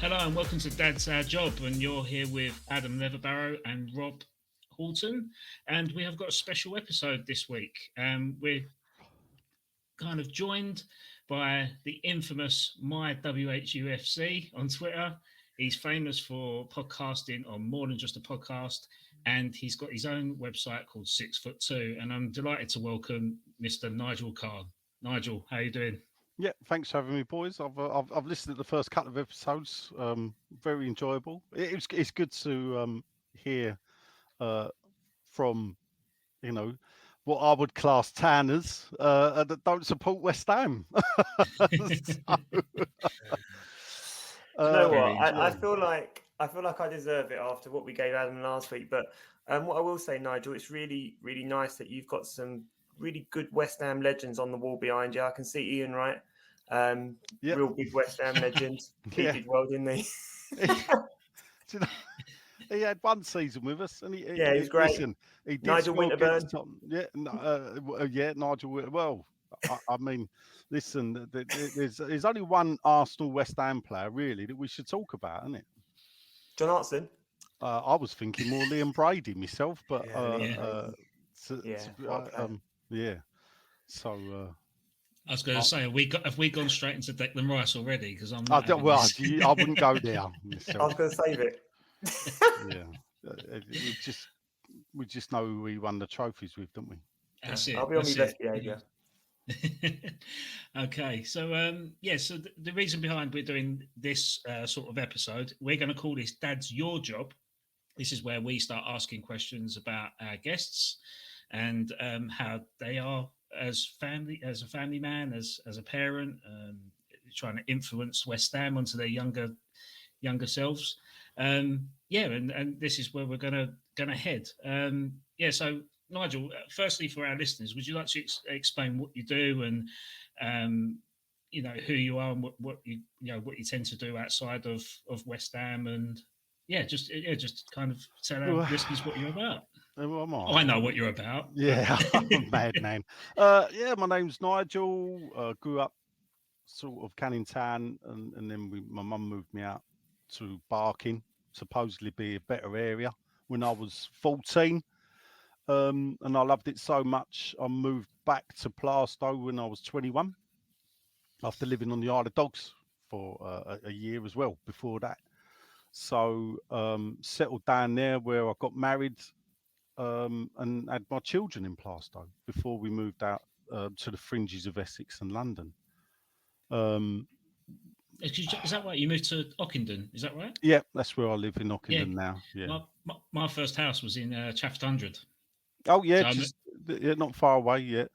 Hello and welcome to Dad's Our Job, and you're here with Adam Leatherbarrow and Rob Horton, and we have got a special episode this week. We're kind of joined by the infamous MyWHUFC on Twitter. He's famous for podcasting on More Than Just a Podcast, and he's got his own website called 6'2". And I'm delighted to welcome Mr. Nigel Kahn. Nigel, how are you doing? Yeah, thanks for having me, boys. I've listened to the first couple of episodes. Very enjoyable. It's good to hear from what I would class tanners that don't support West Ham. Do you know what? Very I feel like I deserve it after what we gave Adam last week. But what I will say, Nigel, it's really, really nice that you've got some really good West Ham legends on the wall behind you. I can see Ian Wright, real big West Ham legend. He did well, didn't he? He had one season with us, and he was great. Listen, he did Nigel Winterburn. Nigel. Well, I mean, listen, there's only one Arsenal West Ham player really that we should talk about, isn't it? John Hartson. I was thinking more Liam Brady myself, but I was going to say, have we gone straight into Declan Rice already? Because I wouldn't go there myself. I was going to save it. We just know who we won the trophies with, don't we? That's it. I'll be on my best behaviour. Okay, so so the reason behind we're doing this sort of episode, we're going to call this Dad's Your Job. This is where we start asking questions about our guests and how they are as a family man, as a parent, trying to influence West Ham onto their younger selves. And this is where we're gonna head. So Nigel, firstly for our listeners, would you like to explain what you do and who you are and what you tend to do outside of West Ham, and just kind of tell our listeners what you're about. I know what you're about. Yeah, I'm a madman. My name's Nigel. Grew up sort of Canning Town, and then my mum moved me out to Barking, supposedly be a better area, when I was 14. And I loved it so much, I moved back to Plaistow when I was 21, after living on the Isle of Dogs for a year as well before that. So settled down there where I got married and had my children in Plaistow before we moved out to the fringes of Essex and London. Is that right? You moved to Ockenden, is that right? Yeah, that's where I live in Ockenden now. Yeah. My first house was in Chaffed 100. Oh yeah, so not far away yet.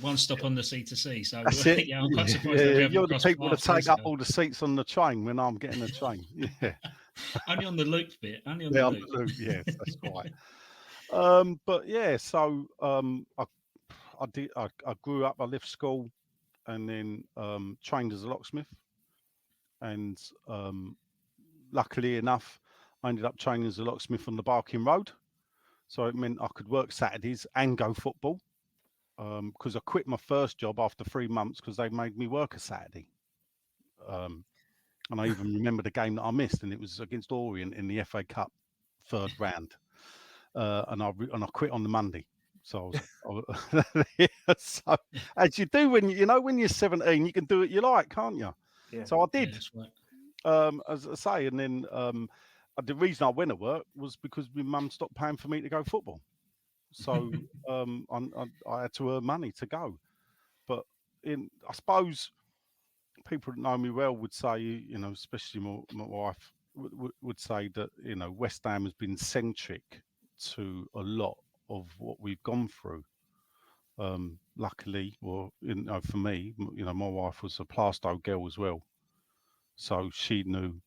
One stop on the C2C. So that's it. I'm quite surprised. You're the people that take up all the seats on the train when I'm getting a train. Yeah. Only on the loop bit. On the loop. Yes, that's right. So I grew up. I left school, and then trained as a locksmith. And luckily enough, I ended up training as a locksmith on the Barking Road. So it meant I could work Saturdays and go football. Because I quit my first job after 3 months because they made me work a Saturday. And I even remember the game that I missed, and it was against Orient in the FA Cup third round. And I quit on the Monday. So, so as you do when you're 17, you can do what you like, can't you? Yeah. So I did. Yeah, that's right. As I say, and then the reason I went to work was because my mum stopped paying for me to go football. So I had to earn money to go. But I suppose people that know me well would say, especially my wife would say that, West Ham has been centric to a lot of what we've gone through. Luckily, or for me, my wife was a Plaistow girl as well, so she knew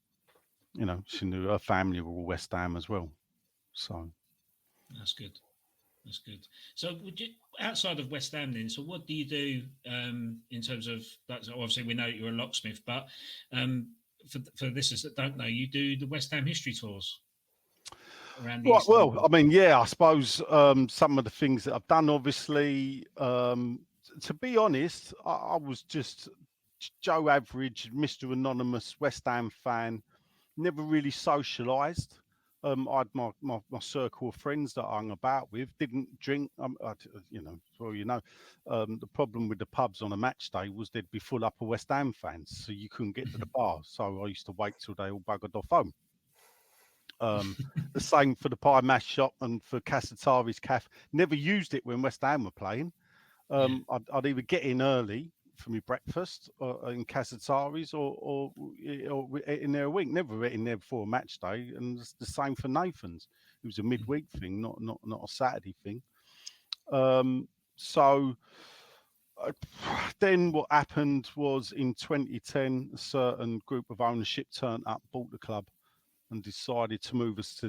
her family were all West Ham as well. So that's good. So, would you, outside of West Ham, then? So, what do you do in terms of that? Obviously, we know you're a locksmith, but for listeners that don't know, you do the West Ham history tours. Well, I mean, I suppose some of the things that I've done, obviously, to be honest, I was just Joe Average, Mr. Anonymous West Ham fan never really socialised. I had my circle of friends that I hung about with, didn't drink. The problem with the pubs on a match day was they'd be full up of West Ham fans, so you couldn't get to the bar. So I used to wait till they all buggered off home. The same for the pie mash shop and for Casatari's Cafe. Never used it when West Ham were playing. I'd either get in early for my breakfast in Casatari's or in there a week. Never in there before a match day, and it's the same for Nathan's. It was a midweek thing, not a Saturday thing. Then what happened was in 2010, a certain group of ownership turned up, bought the club, and decided to move us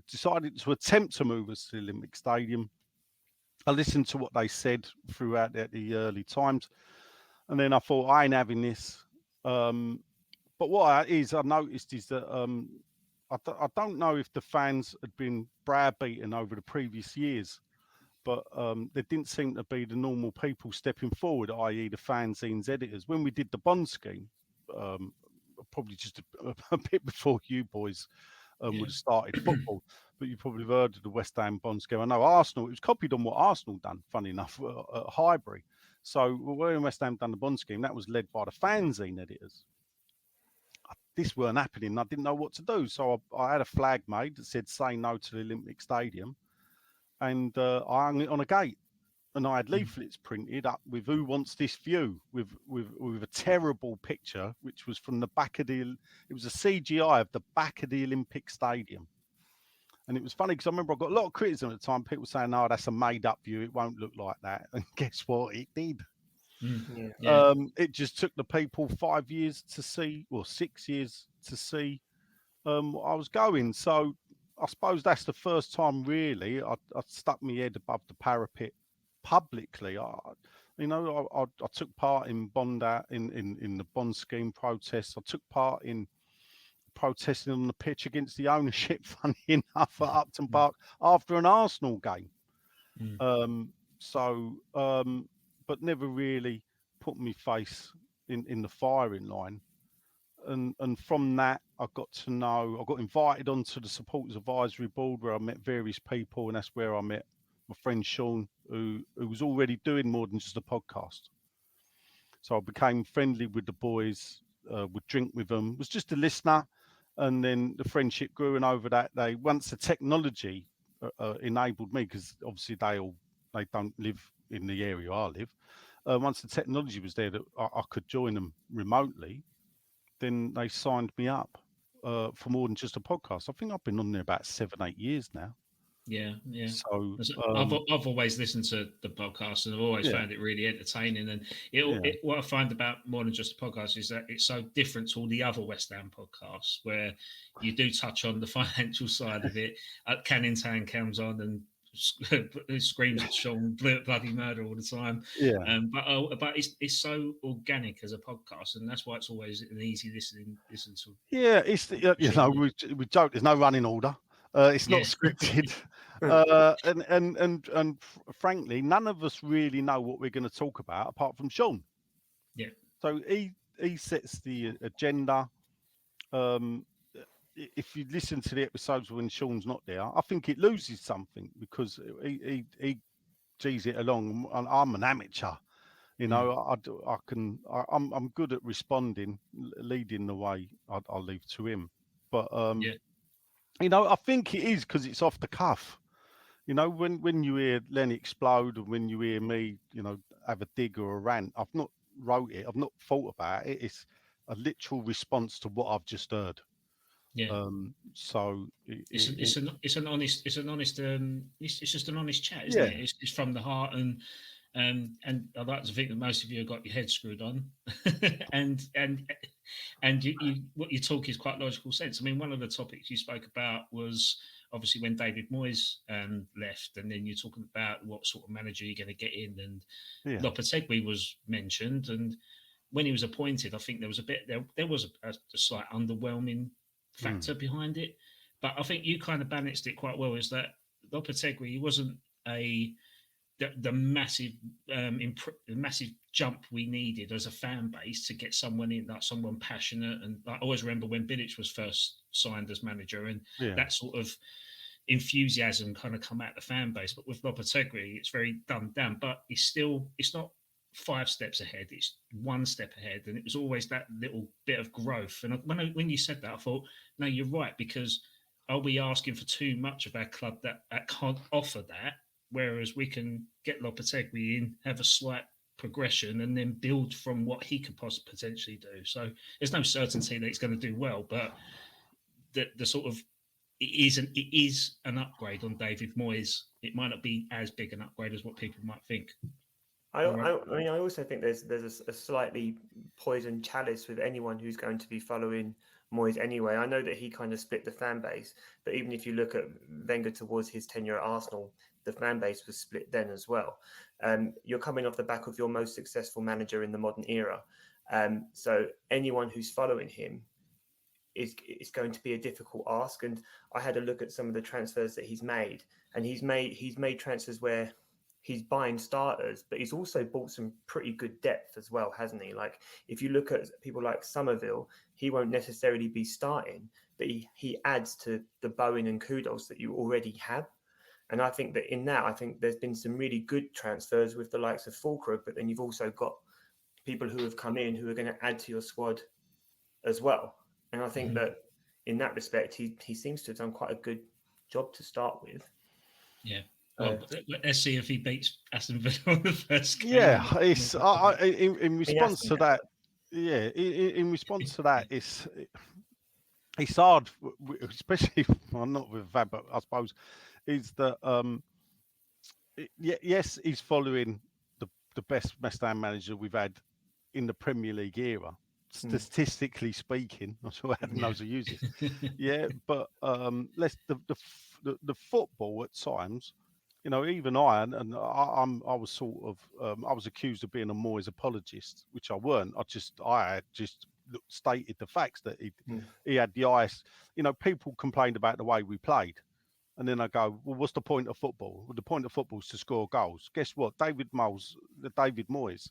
decided to attempt to move us to the Olympic Stadium. I listened to what they said throughout the early times, and then I thought, I ain't having this. But what I noticed is that I don't know if the fans had been browbeaten over the previous years, but there didn't seem to be the normal people stepping forward, i.e. the fanzines editors. When we did the bond scheme, probably just a bit before you boys would have started football, but you probably have heard of the West Ham bond scheme. I know Arsenal, it was copied on what Arsenal done, funny enough, at Highbury. So when West Ham done the bond scheme, that was led by the fanzine editors. This weren't happening. I didn't know what to do. So I had a flag made that said, say no to the Olympic Stadium. And I hung it on a gate. And I had leaflets printed up with "Who wants this view?" with a terrible picture, which was from the back of it was a CGI of the back of the Olympic Stadium. And it was funny because I remember I got a lot of criticism at the time. People saying, "No, that's a made-up view. It won't look like that." And guess what? It did. It just took the people 5 years to see, or 6 years to see what I was going. So I suppose that's the first time really I stuck my head above the parapet publicly. I took part in in the bond scheme protests. I took part in protesting on the pitch against the ownership, funny enough, at Upton Park after an Arsenal game. But never really put my face in the firing line. And from that, I got invited onto the Supporters Advisory Board, where I met various people, and that's where I met my friend Sean, who was already doing more than just a podcast. So I became friendly with the boys, would drink with them, was just a listener, and then the friendship grew. And over that, once the technology enabled me, because obviously they don't live in the area I live. Once the technology was there that I could join them remotely, then they signed me up for more than just a podcast. I think I've been on there about 7-8 years now. Yeah. So I've always listened to the podcast, and I've always found it really entertaining. And what I find about more than just a podcast is that it's so different to all the other West Ham podcasts, where you do touch on the financial side of it. Canning Town comes on and screams at Sean bloody murder all the time. But it's so organic as a podcast, and that's why it's always an easy listen to. Yeah, it's we joke. There's no running order. It's not scripted, and frankly, none of us really know what we're going to talk about apart from Sean. Yeah. So he sets the agenda. If you listen to the episodes when Sean's not there, I think it loses something because he G's it along. I'm an amateur, I'm good at responding, leading the way. I'll leave to him, but I think it is because it's off the cuff. When you hear Lenny explode and when you hear me, have a dig or a rant, I've not wrote it. I've not thought about it. It's a literal response to what I've just heard. Yeah. So it's just an honest chat, isn't it? It's from the heart, and I'd like to think that most of you have got your head screwed on, and what you talk is quite logical sense. I mean, one of the topics you spoke about was obviously when David Moyes left, and then you're talking about what sort of manager you're going to get in, and Lopetegui was mentioned, and when he was appointed, I think there was a slight underwhelming factor behind it, but I think you kind of balanced it quite well. Is that Lopetegui, he wasn't a the massive massive jump we needed as a fan base to get someone in, like someone passionate. And I always remember when Bilic was first signed as manager, and that sort of enthusiasm kind of come out the fan base. But with Lopetegui, it's very dumbed down, but it's not 5 steps ahead, it's 1 step ahead, and it was always that little bit of growth. And when you said that, I thought, no, you're right, because are we asking for too much of our club that can't offer that, whereas we can get Lopetegui in, have a slight progression, and then build from what he could potentially do. So there's no certainty that he's going to do well, but the sort of it is an upgrade on David Moyes. It might not be as big an upgrade as what people might think. I mean, I also think there's a slightly poisoned chalice with anyone who's going to be following Moyes anyway. I know that he kind of split the fan base, but even if you look at Wenger towards his tenure at Arsenal, the fan base was split then as well. You're coming off the back of your most successful manager in the modern era. So anyone who's following him is going to be a difficult ask. And I had a look at some of the transfers that he's made, and he's made transfers where he's buying starters, but he's also bought some pretty good depth as well, hasn't he? Like, if you look at people like Somerville, he won't necessarily be starting, but he adds to the Bowen and Kudos that you already have. And I think that in that, I think there's been some really good transfers with the likes of Fulkrug, but then you've also got people who have come in who are going to add to your squad as well. And I think that in that respect, he seems to have done quite a good job to start with. Yeah. Well, let's see if he beats Aston Villa on the first game. Yeah, it's in response to that. Yeah, in response to that, it's hard, especially not with that, but I suppose is that yes, he's following the best West Ham manager we've had in the Premier League era, statistically speaking. I'm sure Adam knows who uses. Yeah, but the football at times. You know, even I was sort of I was accused of being a Moyes apologist, which I weren't. I had just stated the facts that he had the eyes. You know, people complained about the way we played, and then I go, well, what's the point of football? Well, the point of football is to score goals. Guess what? David Moyes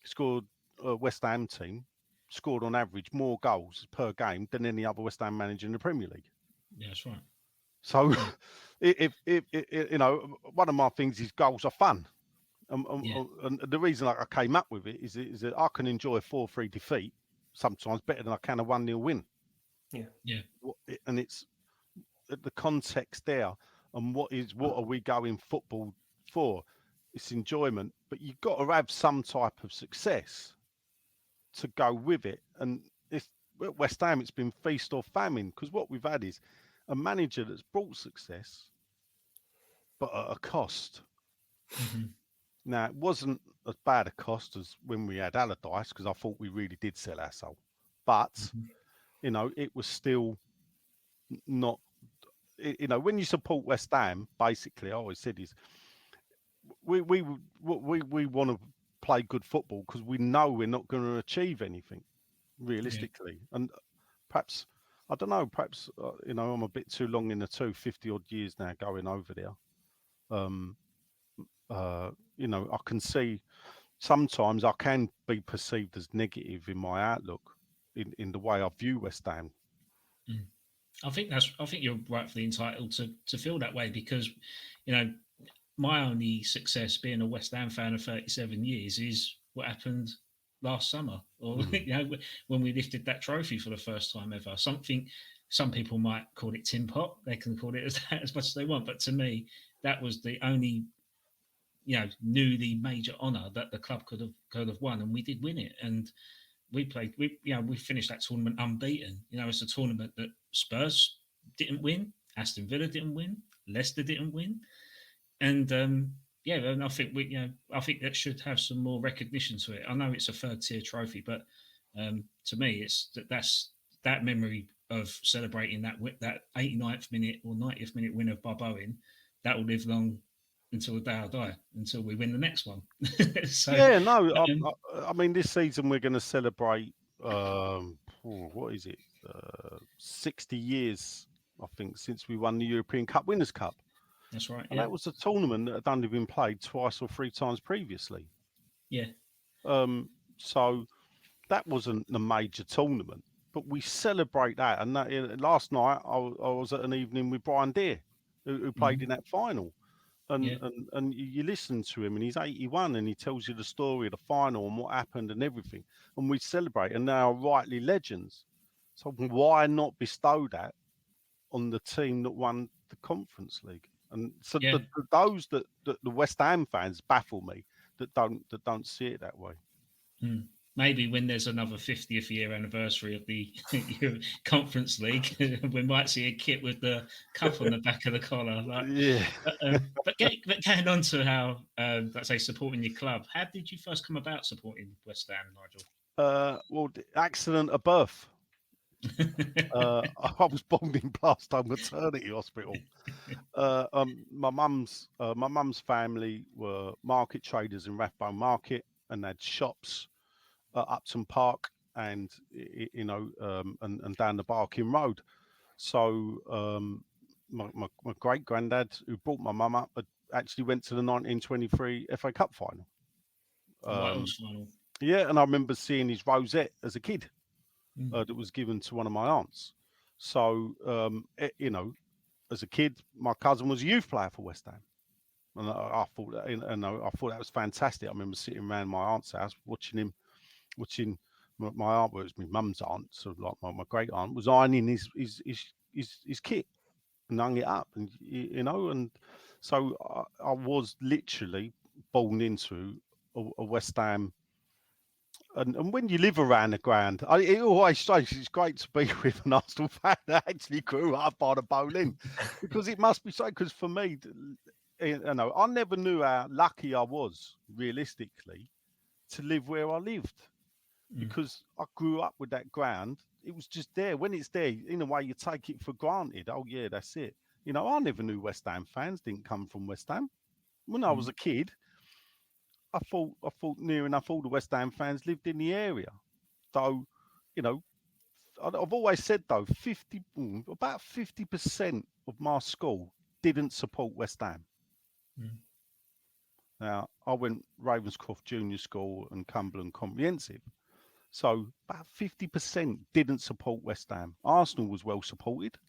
scored West Ham team scored on average more goals per game than any other West Ham manager in the Premier League. Yeah, that's right. So, if you know, one of my things is goals are fun, and the reason I came up with it is that I can enjoy a 4-3 defeat sometimes better than I can a 1-0 win. Yeah. And it's the context there, and what are we going football for? It's enjoyment, but you've got to have some type of success to go with it. And at West Ham, it's been feast or famine, because what we've had is a manager that's brought success, but at a cost. Mm-hmm. Now, it wasn't as bad a cost as when we had Allardyce, because I thought we really did sell our soul. But, you know, it was still not, you know, when you support West Ham, basically, I always said is, we want to play good football because we know we're not going to achieve anything realistically. And perhaps, I don't know, perhaps, you know, I'm a bit too long in the tooth, 50 odd years now going over there. You know, I can see sometimes I can be perceived as negative in my outlook in the way I view West Ham. I think you're rightfully entitled to feel that way, because, you know, my only success being a West Ham fan of 37 years is what happened last summer, or you know, when we lifted that trophy for the first time ever. Some people might call it tin pot. They can call it as much as they want, but to me, that was the only, you know, newly major honour that the club could have won, and we did win it. And we finished that tournament unbeaten. You know, it's a tournament that Spurs didn't win, Aston Villa didn't win, Leicester didn't win, and and I think I think that should have some more recognition to it. I know it's a 3rd tier trophy, but to me, it's that's that memory of celebrating that 89th minute or 90th minute win of Bob Owen, that will live long until the day I die, until we win the next one. So, I mean, this season we're going to celebrate, what is it, 60 years, I think, since we won the European Cup Winners' Cup. That's right. And Yeah. that was a tournament that had only been played twice or three times previously. Yeah. So that wasn't a major tournament, but we celebrate that. And last night I was at an evening with Brian Deere, who played in that final. And you listen to him, and he's 81, and he tells you the story of the final and what happened and everything. And we celebrate, and they are rightly legends. So why not bestow that on the team that won the Conference League? And so those that the West Ham fans baffle me that don't see it that way. Maybe when there's another 50th year anniversary of the Conference League, we might see a kit with the cup on the back of the collar. Yeah. But getting on to how, let's say, supporting your club. How did you first come about supporting West Ham, Nigel? Well, the accident of birth. I was born in Plaistow Maternity Hospital. My mum's family were market traders in Rathbone Market, and had shops at Upton Park and and down the Barking Road. So my great granddad, who brought my mum up, actually went to the 1923 FA Cup final. White Horse final. Yeah, and I remember seeing his rosette as a kid. That was given to one of my aunts. So, as a kid, my cousin was a youth player for West Ham, and I thought that, I thought that was fantastic. I remember sitting around my aunt's house watching my aunt, was my mum's aunt, so like my great aunt, was ironing his kit and hung it up, and and so I was literally born into a West Ham. And when you live around the ground, it always strikes. It's great to be with an Arsenal fan that actually grew up by the bowling, because it must be so. Because for me, I never knew how lucky I was, realistically, to live where I lived, because I grew up with that ground. It was just there. When it's there, in a way, you take it for granted. Oh yeah, that's it. I never knew West Ham fans didn't come from West Ham. When I was a kid, I thought near enough all the West Ham fans lived in the area. So, I've always said though, about 50% of my school didn't support West Ham. Now, I went Ravenscroft Junior School and Cumberland Comprehensive. So about 50% didn't support West Ham. Arsenal was well supported.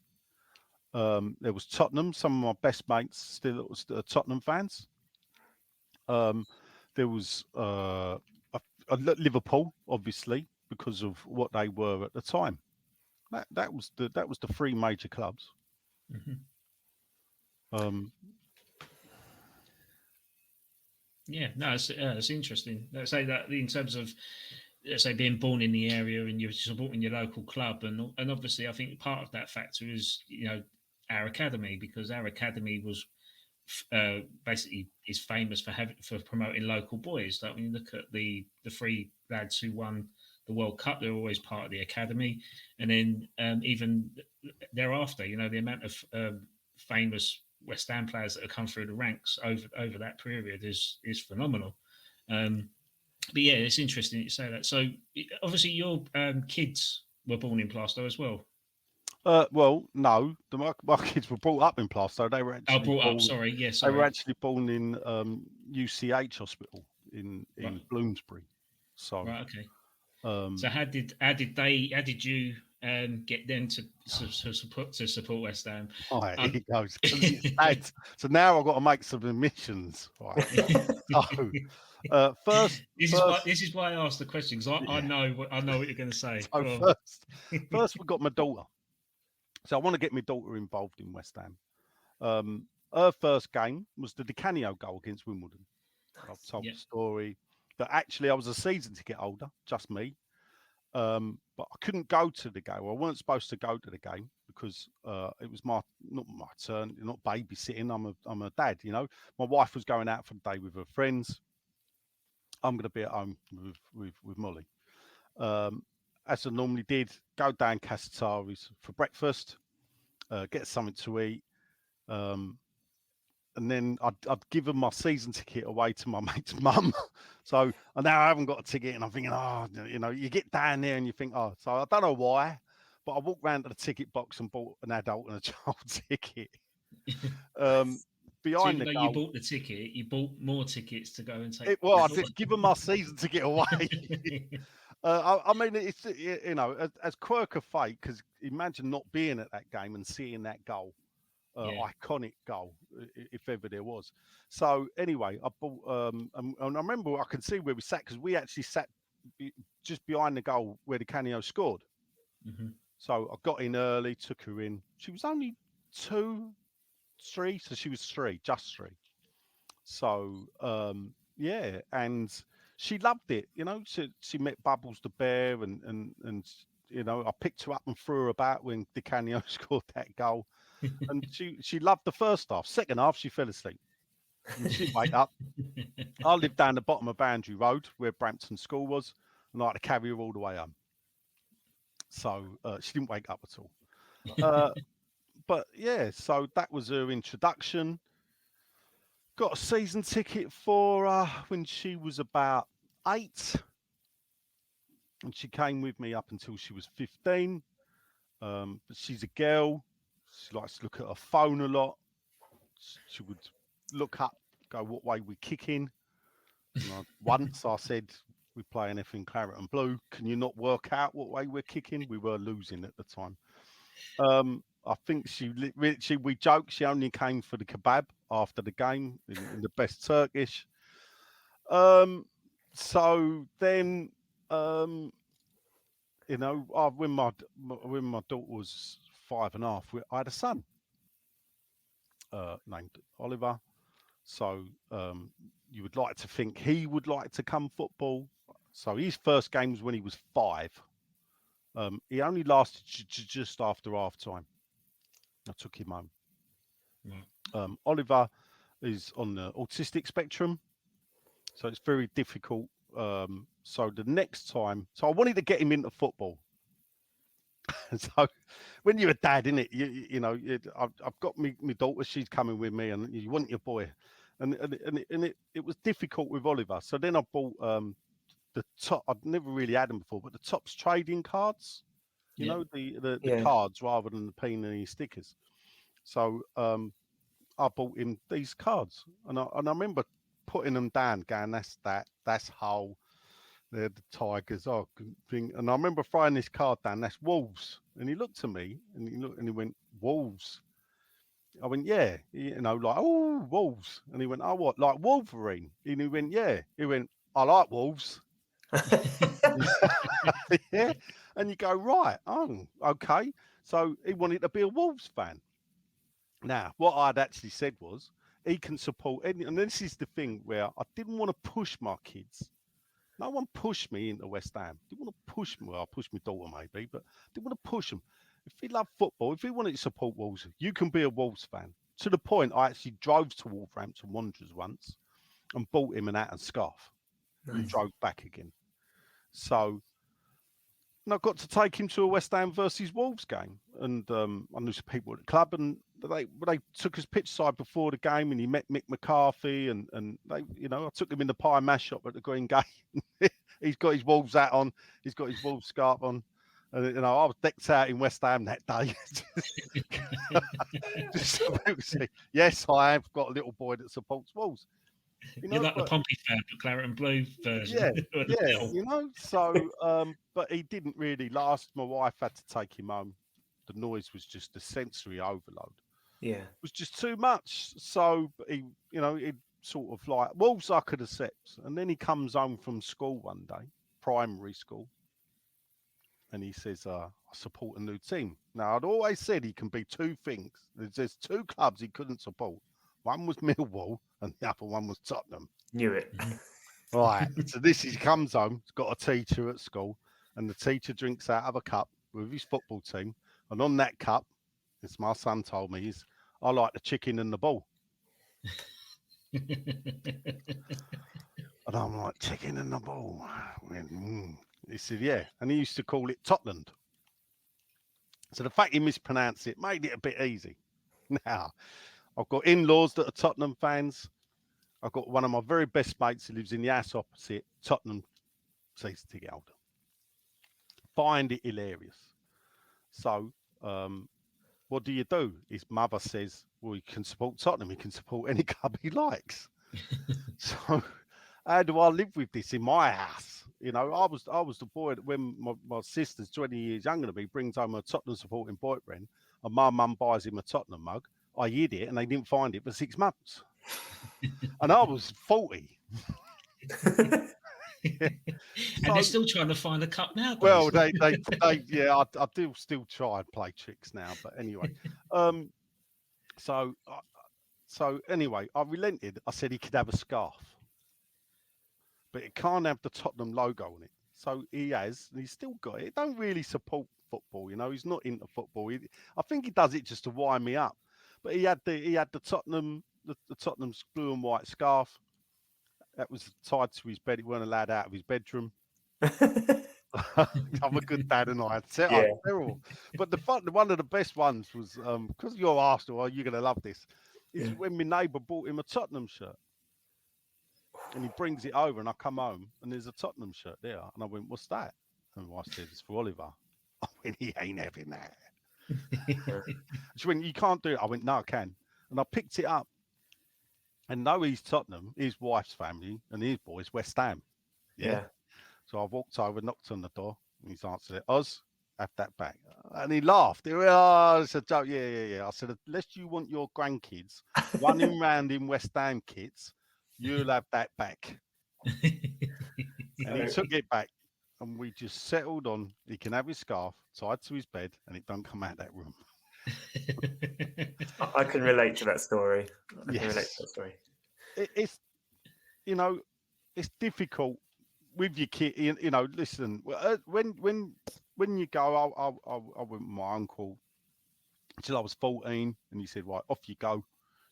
There was Tottenham. Some of my best mates still Tottenham fans. There was Liverpool, obviously, because of what they were at the time. That was the three major clubs. Yeah, no, it's interesting. Let's say that in terms of, let's say, being born in the area and you're supporting your local club, and obviously I think part of that factor is our academy, because our academy was basically is famous for promoting local boys. Like when you look at the three lads who won the World Cup, they're always part of the academy, and then even thereafter, the amount of famous West Ham players that have come through the ranks over that period is phenomenal. But yeah, it's interesting that you say that. So obviously your kids were born in Plaistow as well. Well, no, my kids were brought up in Plaistow. They were actually They were actually born in UCH Hospital in Bloomsbury. So right, okay. So how did you get them to support West Ham? Right, here it goes. So now I've got to make some admissions. Right. So, first, this is why I asked the question, because I know what you're going to say. So first we got my daughter. So I want to get my daughter involved in West Ham. Her first game was the Di Canio goal against Wimbledon. I've told the story that actually I was a season ticket holder, just me. But I couldn't go to the game. I weren't supposed to go to the game because it was not my turn, not babysitting. I'm a dad, My wife was going out for the day with her friends. I'm going to be at home with Molly. As I normally did, go down Casatari's for breakfast, get something to eat, and then I'd given my season ticket away to my mate's mum. So now I haven't got a ticket, and I'm thinking, you get down there and you think, so I don't know why, but I walked round to the ticket box and bought an adult and a child ticket. behind even the though goal. you bought the ticket, you bought more tickets to go and take. I just give them my season to get away. I mean, it's as quirk of fate, because imagine not being at that game and seeing that goal, iconic goal, if ever there was. So anyway, I bought, and I remember I can see where we sat, because we actually sat just behind the goal where the Canio scored. Mm-hmm. So I got in early, took her in. She was only 2, 3, so she was 3, just 3. So yeah, and she loved it. She met Bubbles the bear, and I picked her up and threw her about when Di Canio scored that goal, and she loved the first half. Second half, she fell asleep. And she'd wake up. I lived down the bottom of Boundary Road where Brampton School was, and I had to carry her all the way home. So she didn't wake up at all. But yeah, so that was her introduction. Got a season ticket for her when she was about 8. And she came with me up until she was 15. But she's a girl. She likes to look at her phone a lot. She would look up, go, what way we're kicking. And once I said, we're playing effing claret and blue. Can you not work out what way we're kicking? We were losing at the time. I think we joked she only came for the kebab after the game in the best Turkish. So then, when my daughter was 5.5, I had a son named Oliver. So you would like to think he would like to come football. So his first game was when he was 5. He only lasted just after half time. I took him home. Right. Oliver is on the autistic spectrum, so it's very difficult. So the next time, I wanted to get him into football. So when you're a dad, innit, I've got my daughter, she's coming with me, and you want your boy, and it was difficult with Oliver. So then I bought the top. I'd never really had them before, but the Topps trading cards. The cards rather than the penny stickers. So I bought him these cards, and I remember putting them down, going, that's Hull, they're the Tigers. And I remember throwing this card down, that's Wolves. And he looked at me, and he went, Wolves. I went, yeah, like, oh, Wolves. And he went, oh, what, like Wolverine? And he went, yeah. He went, I like Wolves. Yeah. And you go, right, oh, okay. So he wanted to be a Wolves fan. Now, what I'd actually said was, he can support, and this is the thing where I didn't want to push my kids. No one pushed me into West Ham. Didn't want to push me. Well, I pushed my daughter maybe, but didn't want to push them. If he loved football, if he wanted to support Wolves, you can be a Wolves fan. To the point, I actually drove to Wolverhampton Wanderers once and bought him an hat and scarf and drove back again. So, and I got to take him to a West Ham versus Wolves game, and I knew some people at the club, and they took us pitch side before the game, and he met Mick McCarthy, and they, I took him in the pie mash shop at the Green Gate. He's got his Wolves hat on, he's got his Wolves scarf on, and I was decked out in West Ham that day. Just so people say, yes, I have got a little boy that supports Wolves. You're like the Pompey fan, the claret and blue version. Yeah, so, but he didn't really last. My wife had to take him home. The noise was just a sensory overload. Yeah. It was just too much. So he sort of like, Wolves I could accept. And then he comes home from school one day, primary school, and he says, I support a new team. Now, I'd always said he can be 2 things. There's 2 clubs he couldn't support. One was Millwall, and the other one was Tottenham. Knew it. Right. So he comes home, he's got a teacher at school, and the teacher drinks out of a cup with his football team. And on that cup, as my son told me, is I like the chicken and the ball. And I'm like, chicken and the ball. He said, yeah. And he used to call it Totland. So the fact he mispronounced it made it a bit easy. Now, I've got in-laws that are Tottenham fans. I've got one of my very best mates who lives in the house opposite, Tottenham season ticket holder. Find it hilarious. So what do you do? His mother says, well, he can support Tottenham. He can support any club he likes. So how do I live with this in my house? You know, I was the boy that when my sister's 20 years younger than me brings home a Tottenham supporting boyfriend and my mum buys him a Tottenham mug. I hid it and they didn't find it for 6 months. And I was 40. And they're still trying to find a cup now. Well, they yeah, I do still try and play tricks now, but anyway. So anyway, I relented. I said he could have a scarf, but it can't have the Tottenham logo on it. So he has, and he's still got it. He don't really support football, you know. He's not into football. I think he does it just to wind me up. But he had the Tottenham, the Tottenham's blue and white scarf that was tied to his bed. He weren't allowed out of his bedroom. I'm a good dad, and I'm terrible. But one of the best ones was because you're Arsenal, you're gonna love this. Is when my neighbour bought him a Tottenham shirt, and he brings it over, and I come home, and there's a Tottenham shirt there, and I went, "What's that?" And I said, "It's for Oliver." I went, "He ain't having that." She went, "You can't do it." I went, "No, I can," and I picked it up, and though he's Tottenham, his wife's family and his boys West Ham. Yeah. So I walked over, knocked on the door, and he's answered it. Oz, have that back. And he laughed. He went, "Oh, it's a joke." Yeah. I said, "Unless you want your grandkids running around in West Ham kits, you'll have that back." And he took it back, and we just settled on he can have his scarf tied to his bed, and it don't come out that room. I can relate to that story. It's, you know, it's difficult with your kid. You know, listen, when you go, I went with my uncle until I was 14, and he said, "Right, off you go.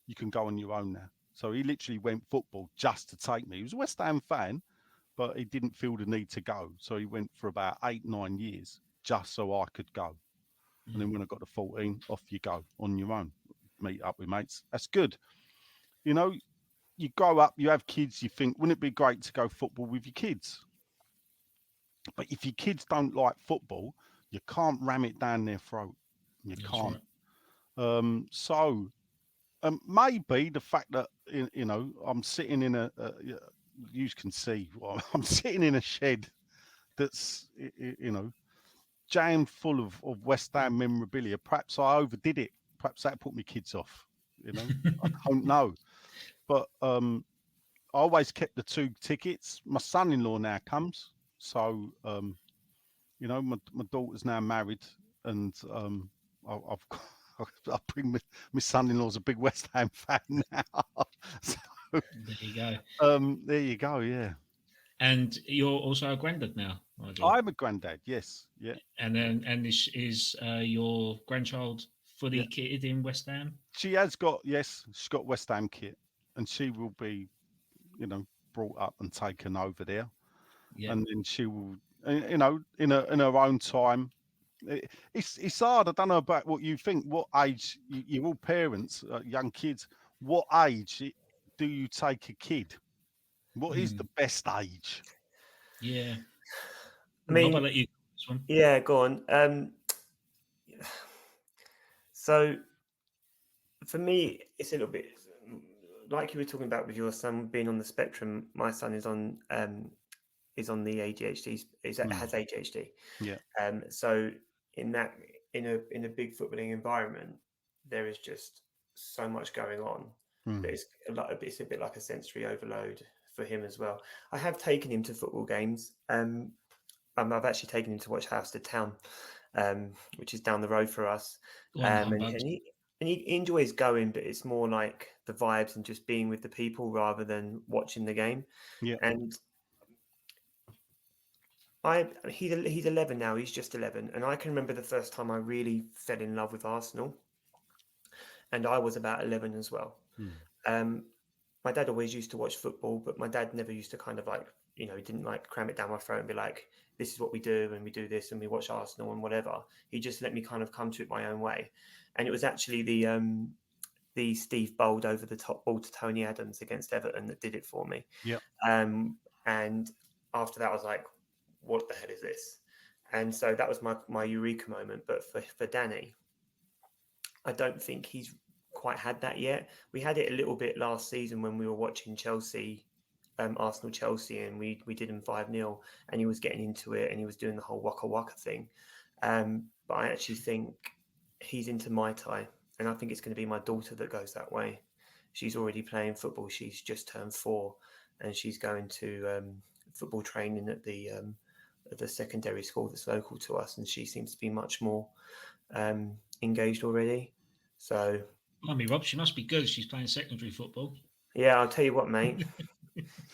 You can go on your own now." So he literally went football just to take me. He was a West Ham fan, but he didn't feel the need to go. So he went for about 8-9 years just so I could go. And then when I got to 14, off you go on your own, meet up with mates. That's good. You know, you grow up, you have kids, you think, wouldn't it be great to go football with your kids? But if your kids don't like football, you can't ram it down their throat. You can't. Right. So maybe the fact that, you know, I'm sitting in you can see, I'm sitting in a shed that's, you know, jammed full of West Ham memorabilia. Perhaps I overdid it. Perhaps that put my kids off. You know, I don't know. But I always kept the 2 tickets. My son-in-law now comes, so you know, my daughter's now married, and I bring my son-in-law's a big West Ham fan now. So, there you go. There you go. Yeah. And you're also a granddad now, Nigel. I'm a granddad. Yes. Yeah. And then, is your grandchild fully kitted in West Ham? She has got, yes, she's got West Ham kit, and she will be, you know, brought up and taken over there. Yeah. And then she will, you know, in her own time. It's hard. I don't know about what you think. What age, you're all parents, young kids, what age do you take a kid? What is the best age? Yeah. I mean, I'll let you this one. Yeah, go on. So for me, it's a little bit like you were talking about with your son being on the spectrum. My son is on the ADHD. Has ADHD. Yeah. So in a big footballing environment, there is just so much going on. It's a bit like a sensory overload for him as well. I have taken him to football games. I've actually taken him to watch House to Town, which is down the road for us. And he enjoys going, but it's more like the vibes and just being with the people rather than watching the game. Yeah. And he's 11 now. He's just 11, and I can remember the first time I really fell in love with Arsenal, and I was about 11 as well. My dad always used to watch football, but my dad never used to kind of like, you know, he didn't like cram it down my throat and be like, "This is what we do, and we do this, and we watch Arsenal and whatever." He just let me kind of come to it my own way, and it was actually the Steve Bold over the top ball to Tony Adams against Everton that did it for me. Yeah. And after that, I was like, what the hell is this? And so that was my eureka moment. But for Danny, I don't think he's quite had that yet. We had it a little bit last season when we were watching Chelsea, Arsenal Chelsea, and we did him 5-0, and he was getting into it and he was doing the whole waka waka thing. But I actually think he's into Muay Thai, and I think it's going to be my daughter that goes that way. She's already playing football. She's just turned 4, and she's going to football training at the secondary school that's local to us, and she seems to be much more engaged already. So, I mean, Rob, she must be good. She's playing secondary football. yeah, I'll tell you what, mate.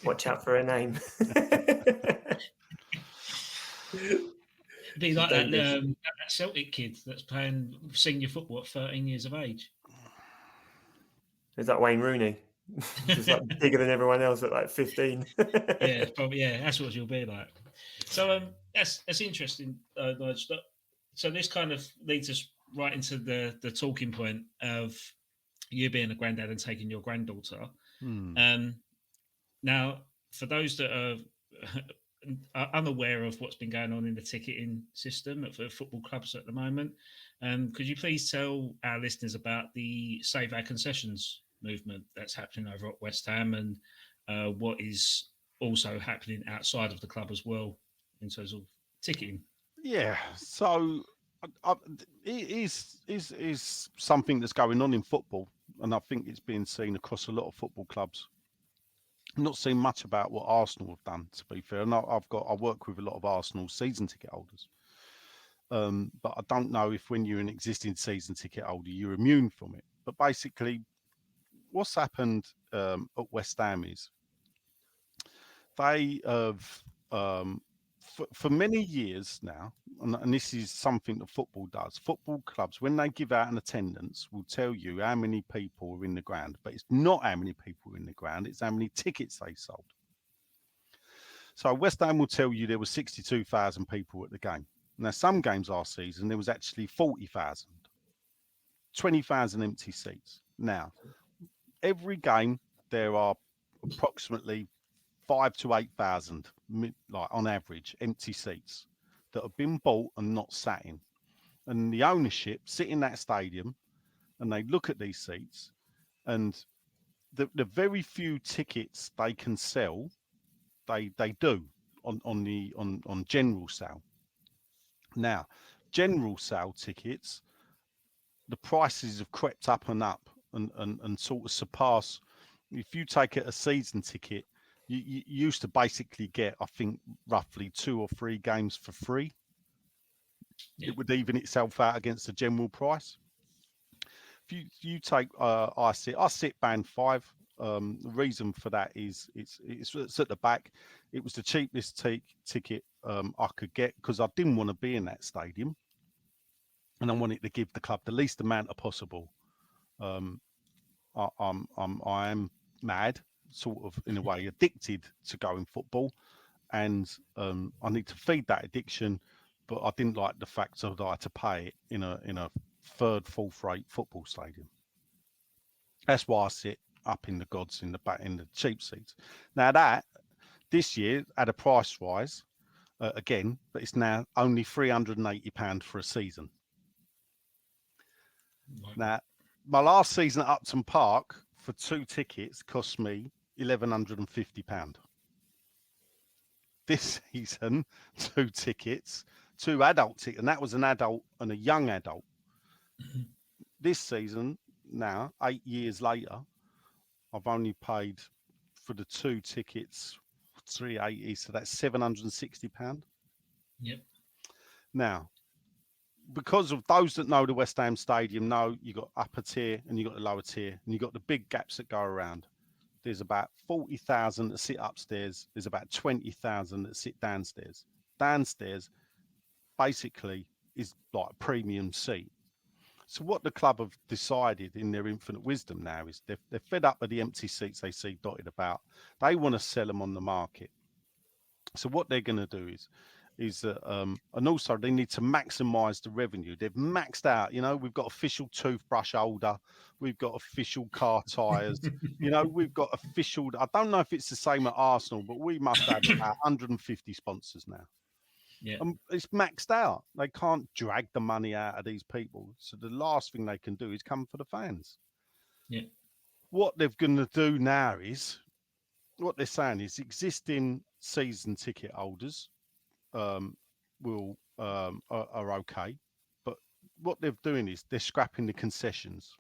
Watch out for her name. Be like that Celtic kid that's playing senior football at 13 years of age. Is that Wayne Rooney? Just like bigger than everyone else at like 15. Yeah, probably. Yeah, that's what she'll be like. So that's interesting, Nigel. So this kind of leads us right into the talking point of you being a granddad and taking your granddaughter. Now, for those that are unaware of what's been going on in the ticketing system for football clubs at the moment, could you please tell our listeners about the Save Our Concessions movement that's happening over at West Ham and what is also happening outside of the club as well in terms of ticketing? Yeah, so it is something that's going on in football, and I think it's being seen across a lot of football clubs. I'm not seen much about what Arsenal have done, to be fair. And I work with a lot of Arsenal season ticket holders, but I don't know if when you're an existing season ticket holder you're immune from it. But basically, what's happened at West Ham is they have for many years now, and this is something that football does. Football clubs, when they give out an attendance, will tell you how many people are in the ground, but it's not how many people are in the ground, it's how many tickets they sold. So West Ham will tell you there were 62,000 people at the game. Now, some games last season, there was actually 40,000, 20,000 empty seats. Now, every game, there are approximately 5,000 to 8,000, like on average, empty seats that have been bought and not sat in. And the ownership sit in that stadium and they look at these seats, and the very few tickets they can sell, they do on general sale. Now, general sale tickets, the prices have crept up and up and sort of surpass. If you take a season ticket, you used to basically get, I think, roughly 2 or 3 games for free. Yeah. It would even itself out against the general price. If you take, I sit band 5. The reason for that is it's at the back. It was the cheapest ticket I could get because I didn't want to be in that stadium, and I wanted to give the club the least amount of possible. I am mad, sort of in a way addicted to going football, and I need to feed that addiction, but I didn't like the fact that I had to pay it in a third, fourth rate football stadium. That's why I sit up in the gods in the back in the cheap seats. Now that this year had a price rise again, but it's now only £380 for a season. Right. Now, my last season at Upton Park for 2 tickets cost me £1,150. This season, 2 tickets, 2 adult tickets, and that was an adult and a young adult. This season, now 8 years later, I've only paid for the 2 tickets £380, so that's £760. Yep. Now, because of those that know the West Ham Stadium, know you got upper tier and you got the lower tier, and you got the big gaps that go around. There's about 40,000 that sit upstairs. There's about 20,000 that sit downstairs. Downstairs, basically, is like a premium seat. So what the club have decided in their infinite wisdom now is they're fed up with the empty seats they see dotted about. They want to sell them on the market. So what they're going to do is and also they need to maximize the revenue. They've maxed out, we've got official toothbrush holder, we've got official car tires, we've got official, I don't know if it's the same at Arsenal, but we must have about 150 sponsors now. Yeah. It's maxed out. They can't drag the money out of these people. So the last thing they can do is come for the fans. Yeah. What they're going to do now is, what they're saying is existing season ticket holders are okay. But what they're doing is they're scrapping the concessions.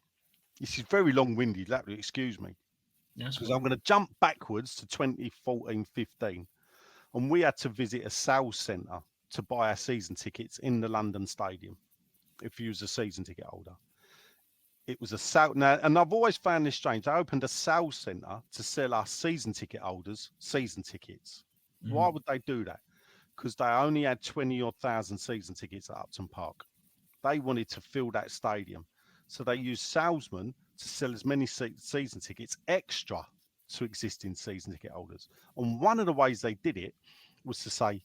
This is very long-winded, excuse me. That's Because fine. I'm going to jump backwards to 2014-15. And we had to visit a sales centre to buy our season tickets in the London Stadium. If you was a season ticket holder, it was a sale. Now, and I've always found this strange. They opened a sales centre to sell us season ticket holders season tickets. Why would they do that? Because they only had 20,000 season tickets at Upton Park. They wanted to fill that stadium, so they used salesmen to sell as many season tickets extra to existing season ticket holders. And one of the ways they did it was to say,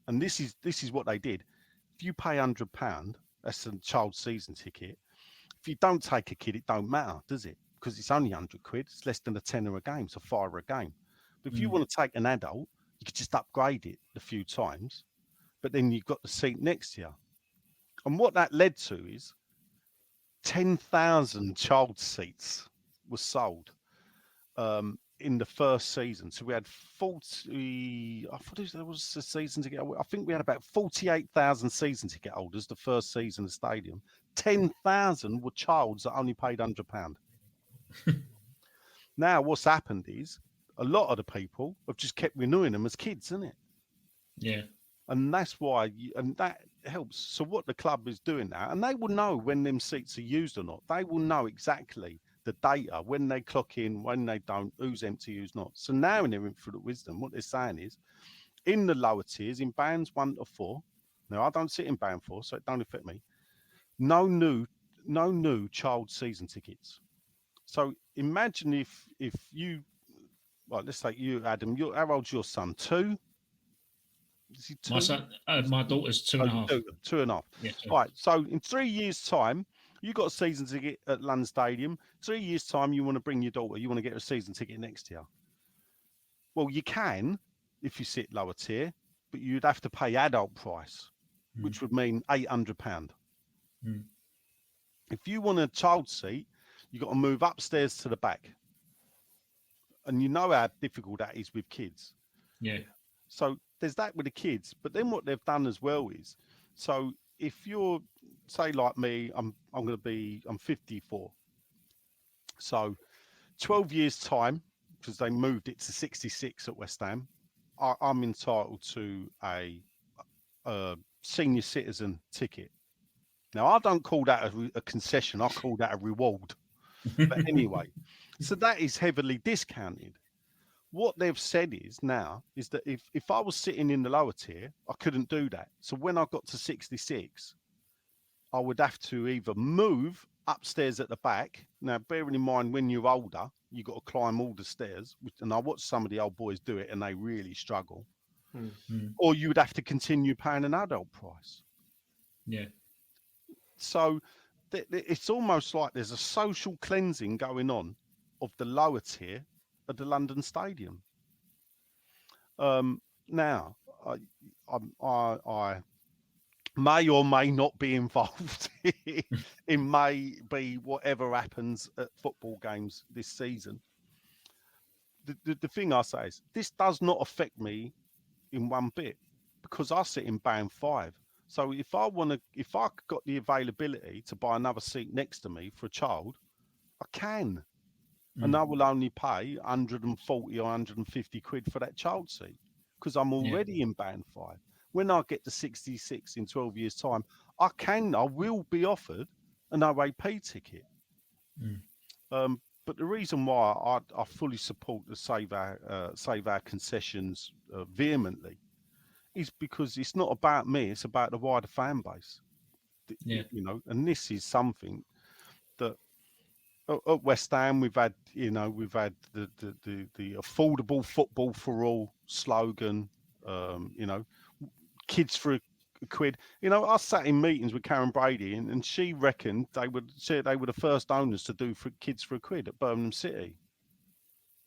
and this is what they did: if you pay £100, that's a child season ticket. If you don't take a kid, it don't matter, does it? Because it's only £100. It's less than a tenner a game, so £5 a game. But if you want to take an adult, you could just upgrade it a few times, but then you've got the seat next to you. And what that led to is 10,000 child seats were sold in the first season. So we had 40, I thought there was a season ticket. I think we had about 48,000 season ticket holders the first season of the stadium. 10,000 were childs that only paid £100. Now, what's happened is a lot of the people have just kept renewing them as kids, isn't it? Yeah. And that's why, and that helps. So what the club is doing now, and they will know when them seats are used or not. They will know exactly the data, when they clock in, when they don't, who's empty, who's not. So now in their infinite wisdom, what they're saying is, in the lower tiers, in bands 1 to 4, now I don't sit in band 4, so it don't affect me, no new child season tickets. So imagine if you, well, let's say you, Adam, how old's your son? 2? Is he 2? My son, my daughter's 2.5. 2.5. Yeah. All right. So in 3 years' time, you got a season ticket at London Stadium. 3 years' time, you want to bring your daughter. You want to get a season ticket next year. Well, you can if you sit lower tier, but you'd have to pay adult price, which would mean £800. If you want a child seat, you got to move upstairs to the back, and you know how difficult that is with kids. Yeah. So there's that with the kids, but then what they've done as well is, so if you're, say like me, I'm 54. So 12 years time, because they moved it to 66 at West Ham, I'm entitled to a senior citizen ticket. Now, I don't call that a concession. I call that a reward. But anyway, so that is heavily discounted. What they've said is that if I was sitting in the lower tier, I couldn't do that. So when I got to 66, I would have to either move upstairs at the back. Now, bearing in mind, when you're older, you've got to climb all the stairs. And I watched some of the old boys do it, and they really struggle. Or you would have to continue paying an adult price. Yeah. So it's almost like there's a social cleansing going on of the lower tier at the London Stadium. Now, I may or may not be involved in maybe whatever happens at football games this season. The thing I say is, this does not affect me in one bit, because I sit in band 5. So if I got the availability to buy another seat next to me for a child, I can. And I will only pay 140 or 150 quid for that child seat, because I'm already in band 5. When I get to 66 in 12 years' time, I will be offered an OAP ticket. But the reason why I fully support the Save Our Concessions vehemently is because it's not about me; it's about the wider fan base. You know, and this is something that at West Ham we've had the affordable football for all slogan. You know, kids for a quid. You know, I sat in meetings with Karen Brady, and she reckoned they were the first owners to do for kids for a quid at Birmingham City.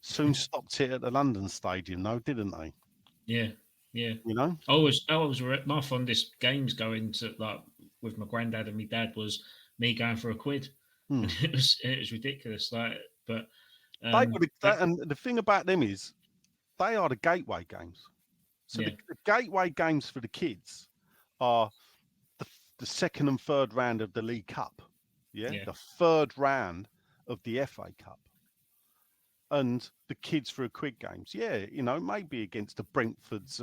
Soon stopped it at the London Stadium, though, didn't they? Yeah. Yeah. You know. My fondest games going to like with my granddad and my dad was me going for £1, and it was ridiculous. Like, but and the thing about them is they are the gateway games. So yeah, the gateway games for the kids are the second and third round of the League Cup, the third round of the FA Cup, and the kids for £1 games. Maybe against the Brentfords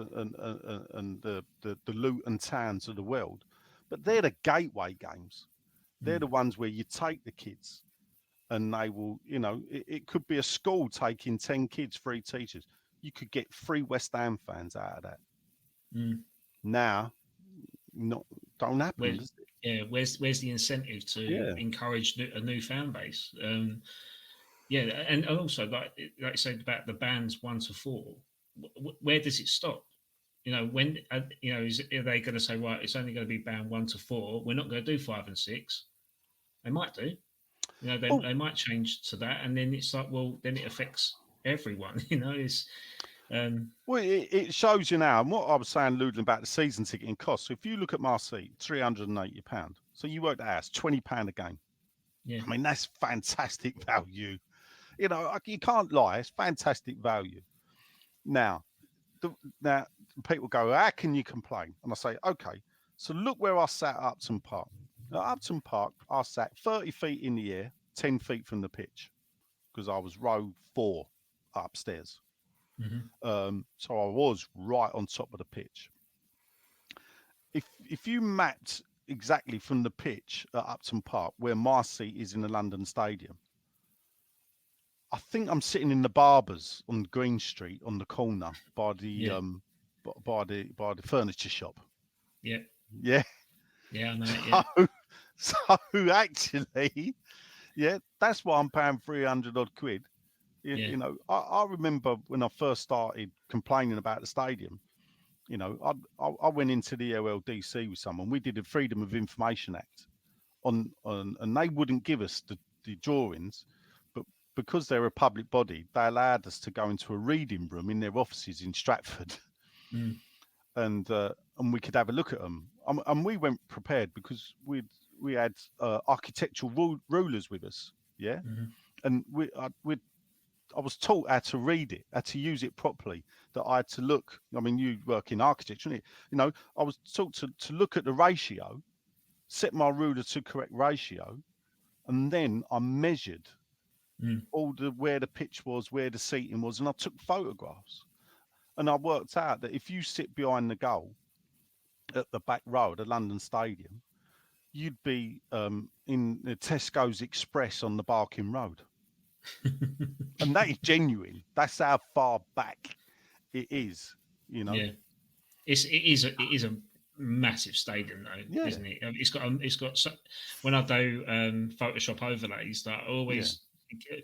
and the Luton Towns of the world, but they're the gateway games. They're the ones where you take the kids, and they will, it could be a school taking 10 kids, 3 teachers. You could get 3 West Ham fans out of that. Now, don't happen. Where's the incentive to encourage a new fan base? And also like I said about the bands 1 to 4, where does it stop? When are they going to say, right, it's only going to be band 1 to 4? We're not going to do 5 and 6. They might do. They might change to that, and then it's like, well, then it affects everyone. It's. It shows you now, and what I was saying, Ludin, about the season ticketing costs. So if you look at Marseille, £380. So you work that out, £20 a game. Yeah. I mean, that's fantastic value. You can't lie, it's fantastic value. Now people go, how can you complain? And I say, okay, so look where I sat at Upton Park. At Upton Park, I sat 30 feet in the air, 10 feet from the pitch, because I was row 4 upstairs. So I was right on top of the pitch. If you mapped exactly from the pitch at Upton Park where my seat is in the London Stadium, I think I'm sitting in the Barbers on Green Street on the corner by the by the furniture shop. Yeah. I know it, So actually, that's why I'm paying 300 odd quid. I remember when I first started complaining about the stadium. I went into the LLDC with someone. We did a Freedom of Information Act on and they wouldn't give us the drawings, but because they're a public body, they allowed us to go into a reading room in their offices in Stratford, and we could have a look at them. And we went prepared because we had architectural rulers with us, and I was taught how to read it, how to use it properly, that I had to look. I mean, you work in architecture, I was taught to look at the ratio, set my ruler to correct ratio, and then I measured where the pitch was, where the seating was, and I took photographs. And I worked out that if you sit behind the goal at the back row of the London Stadium, you'd be in the Tesco's Express on the Barking Road. And that is genuine. That's how far back it is, Yeah, it is a massive stadium though, isn't it? It's got when I do Photoshop overlays, that I always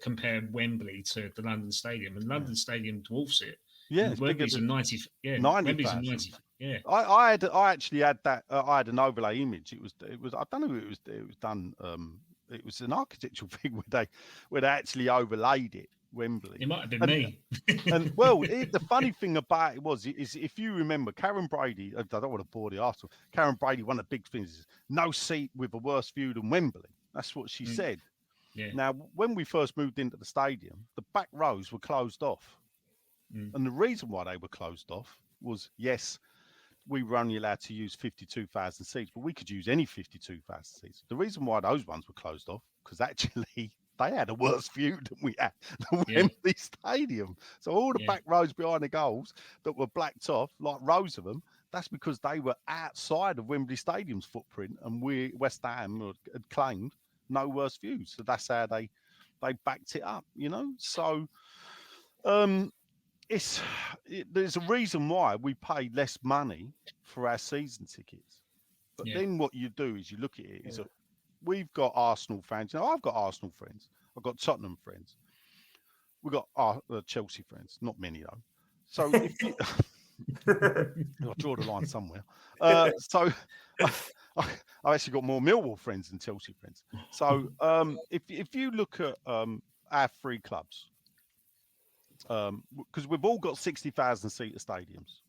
compare Wembley to the London Stadium, and London Stadium dwarfs it. Yeah, it's Wembley's a 90. Yeah, 90,000. Yeah, I actually had that. I had an overlay image. It was. I don't know. It was done. It was an architectural thing where they actually overlaid it. Wembley. It might have been me. And well, the funny thing about it is if you remember, Karen Brady. I don't want to bore the Arsenal. Karen Brady, one of the big things is no seat with a worse view than Wembley. That's what she said. Yeah. Now, when we first moved into the stadium, the back rows were closed off. And the reason why they were closed off was, yes, we were only allowed to use 52,000 seats, but we could use any 52,000 seats. The reason why those ones were closed off, because actually they had a worse view than we had the Wembley Stadium. So all the back rows behind the goals that were blacked off, like rows of them, that's because they were outside of Wembley Stadium's footprint, and West Ham had claimed no worse views. So that's how they backed it up, So there's a reason why we pay less money for our season tickets. But then what you do is you look at it, is we've got Arsenal fans. I've got Arsenal friends. I've got Tottenham friends. We've got Chelsea friends. Not many, though. So if you... I'll draw the line somewhere. So I've actually got more Millwall friends than Chelsea friends. So if you look at our 3 clubs, because we've all got 60,000 seater stadiums.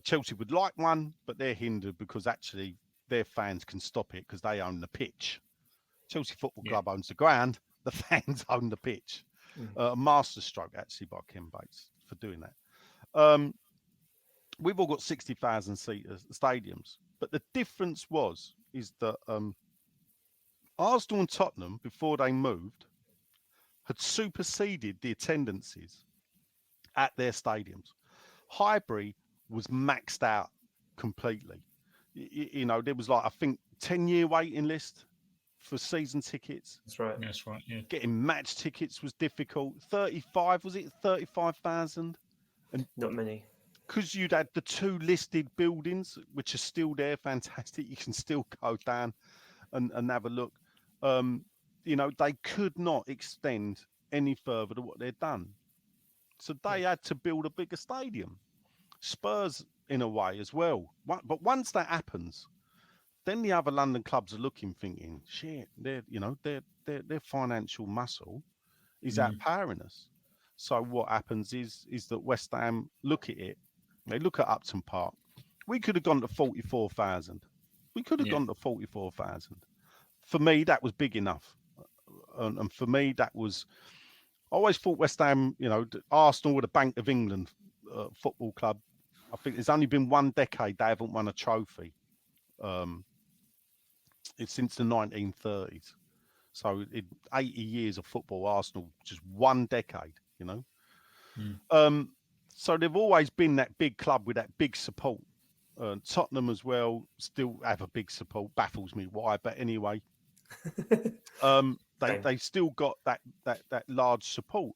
Chelsea would like one, but they're hindered because actually their fans can stop it because they own the pitch. Chelsea Football Club owns the ground. The fans own the pitch. A masterstroke actually by Ken Bates for doing that. We've all got 60,000 seat stadiums, but the difference is that Arsenal and Tottenham, before they moved, had superseded the attendances at their stadiums. Highbury was maxed out completely. You know, there was like, I think, 10-year waiting list for season tickets. That's right. That's right. Yeah. Getting match tickets was difficult. 35,000? And not many. Because you'd had the 2 listed buildings, which are still there, fantastic. You can still go down and have a look. You know, they could not extend any further than what they'd done. So they had to build a bigger stadium. Spurs, in a way, as well. But once that happens, then the other London clubs are looking, thinking, shit, their financial muscle is outpowering us. So what happens is that West Ham look at it. They look at Upton Park. We could have gone to 44,000. We could have gone to 44,000. For me, that was big enough. And for me, that was... I always thought West Ham, you know, Arsenal were the Bank of England football club. I think there's only been one decade they haven't won a trophy. It's since the 1930s. So 80 years of football, Arsenal, just one decade, you know. So they've always been that big club with that big support. Tottenham as well still have a big support. Baffles me why, but anyway. They still got that large support.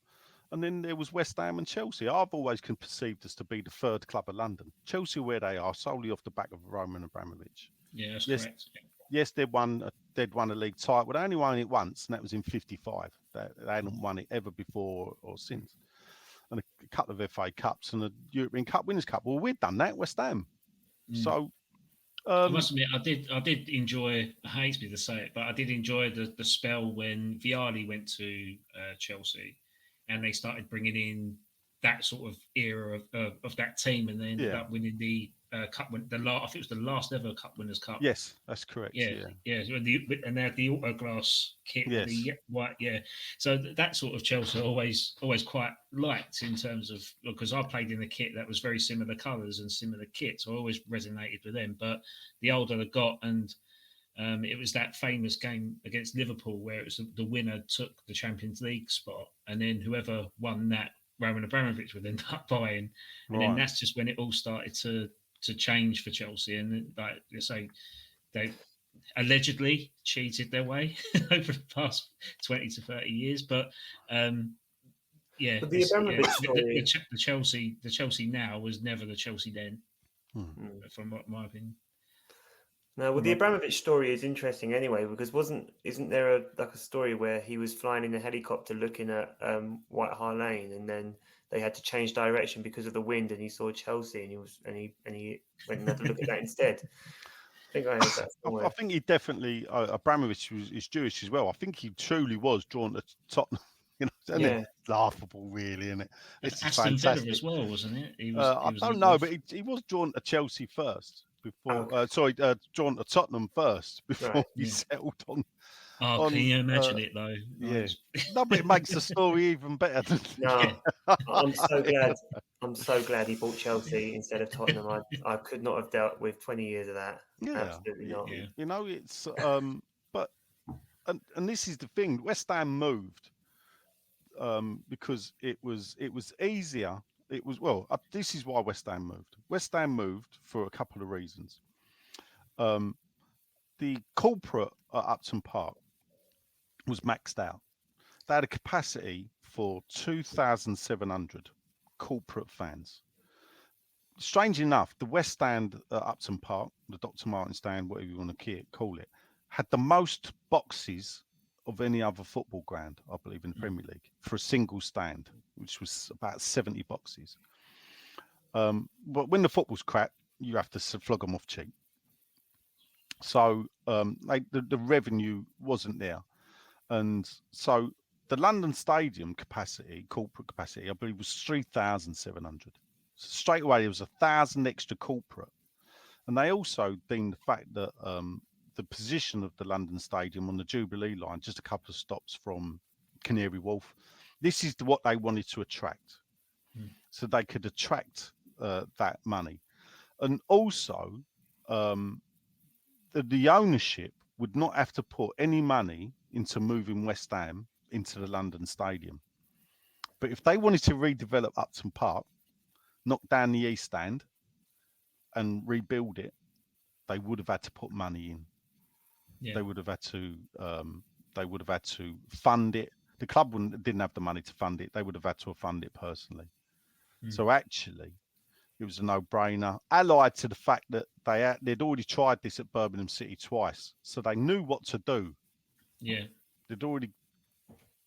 And then there was West Ham and Chelsea. I've always perceived us to be the third club of London. Chelsea, where they are, solely off the back of Roman Abramovich. Yeah, that's correct. Yes, they'd won a league title. They only won it once, and that was in '55. They hadn't won it ever before or since. And a couple of FA Cups and a European Cup Winners' Cup. Well, we'd done that, West Ham. So I must admit, I did enjoy. It hates me to say it, but I did enjoy the spell when Vialli went to Chelsea, and they started bringing in that sort of era of that team, and they ended up winning the cup. I think it was the last ever Cup Winners' Cup. Yes, that's correct. Yeah. And they had the autoglass kit. Yes. The white. Yeah. So that sort of Chelsea always quite liked in terms of, because I played in a kit that was very similar colours and similar kits. So I always resonated with them. But the older I got, and it was that famous game against Liverpool where it was the winner took the Champions League spot, and then whoever won that, Roman Abramovich would end up buying, and then that's just when it all started to change for Chelsea. And like you say, they allegedly cheated their way over the past 20 to 30 years. But But the Abramovich story, the Chelsea now was never the Chelsea then, from my opinion. No, well, the Abramovich story is interesting anyway, because isn't there a story where he was flying in a helicopter looking at White Hart Lane, and then they had to change direction because of the wind, and he saw Chelsea, and he went and had to look at that instead. I think I heard that somewhere. I think he definitely Abramovich is Jewish as well. I think he truly was drawn to Tottenham. You know, and it's laughable, really, isn't it? It's Aston Villa as well, wasn't it? I don't know, but he was drawn to Chelsea first. Before, drawn to Tottenham first before he settled on. Can you imagine it though? Yeah, no, but it makes the story even better. I'm so glad he bought Chelsea instead of Tottenham. I could not have dealt with 20 years of that. Yeah, absolutely not. Yeah. You know, it's but this is the thing. West Ham moved because it was easier. It was this is why West Ham moved. West Ham moved for a couple of reasons. The corporate at Upton Park was maxed out. They had a capacity for 2,700 corporate fans. Strange enough, the West Stand at Upton Park, the Dr. Martin Stand, whatever you want to call it, had the most boxes of any other football ground, I believe, in the Premier League for a single stand, which was about 70 boxes. But when the football's crap, you have to flog them off cheap. So the revenue wasn't there. And so the London Stadium capacity, corporate capacity, I believe was 3,700. So straight away, there was 1,000 extra corporate. And they also deemed the fact that the position of the London Stadium on the Jubilee line, just a couple of stops from Canary Wharf, this is what they wanted to attract. So they could attract that money. And also, the ownership would not have to put any money into moving West Ham into the London Stadium. But if they wanted to redevelop Upton Park, knock down the East Stand and rebuild it, they would have had to put money in. Yeah. They would have had to. They would have had to fund it. The club didn't have the money to fund it. They would have had to fund it personally. So actually, it was a no-brainer. Allied to the fact that they'd already tried this at Birmingham City twice, so they knew what to do. Yeah. They'd already.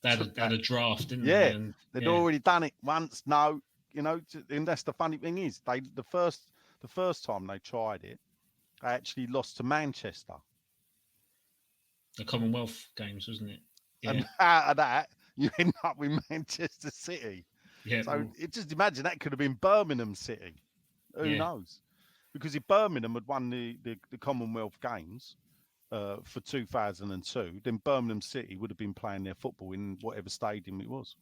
They had a draft, didn't Yeah, they? And, they'd already done it once. No, you know, and that's the funny thing is, the first time they tried it, they actually lost to Manchester. The Commonwealth Games, wasn't it? Yeah. And out of that, you end up with Manchester City. Yeah. So just imagine that could have been Birmingham City. Who knows? Because if Birmingham had won the Commonwealth Games for 2002, then Birmingham City would have been playing their football in whatever stadium it was.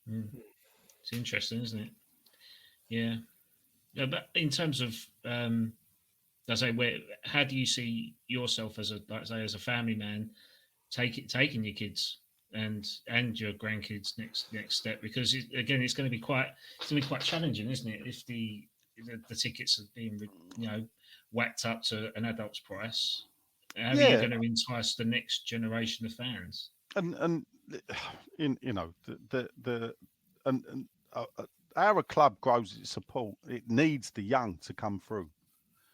It's interesting, isn't it? Yeah. Yeah, but in terms of, I say, how do you see yourself as a family man, taking your kids and your grandkids next step? Because it's going to be quite challenging, isn't it? If the tickets are being whacked up to an adult's price, how are you going to entice the next generation of fans? And our club grows its support. It needs the young to come through.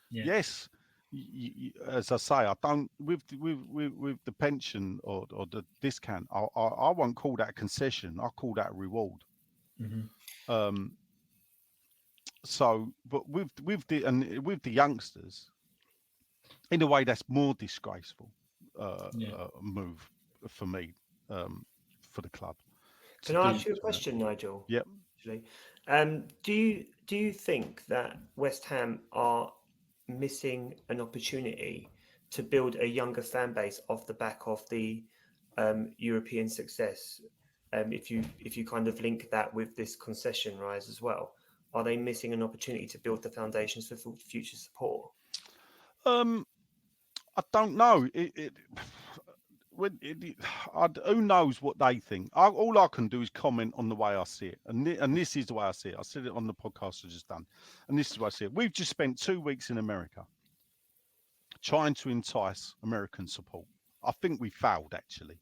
Yeah. Yes, as I say, I don't with the pension or the discount. I won't call that a concession. I call that a reward. So, but with the youngsters, in a way, that's more disgraceful move for me, for the club. Can I ask you a question, Nigel? Yep. Actually, do you think that West Ham are missing an opportunity to build a younger fan base off the back of the European success? If you kind of link that with this concession rise as well, are they missing an opportunity to build the foundations for future support? I don't know. Who knows what they think? All I can do is comment on the way I see it, and this is the way I see it. I said it on the podcast I just done, and this is the way I see it. We've just spent 2 weeks in America trying to entice American support. I think we failed, actually,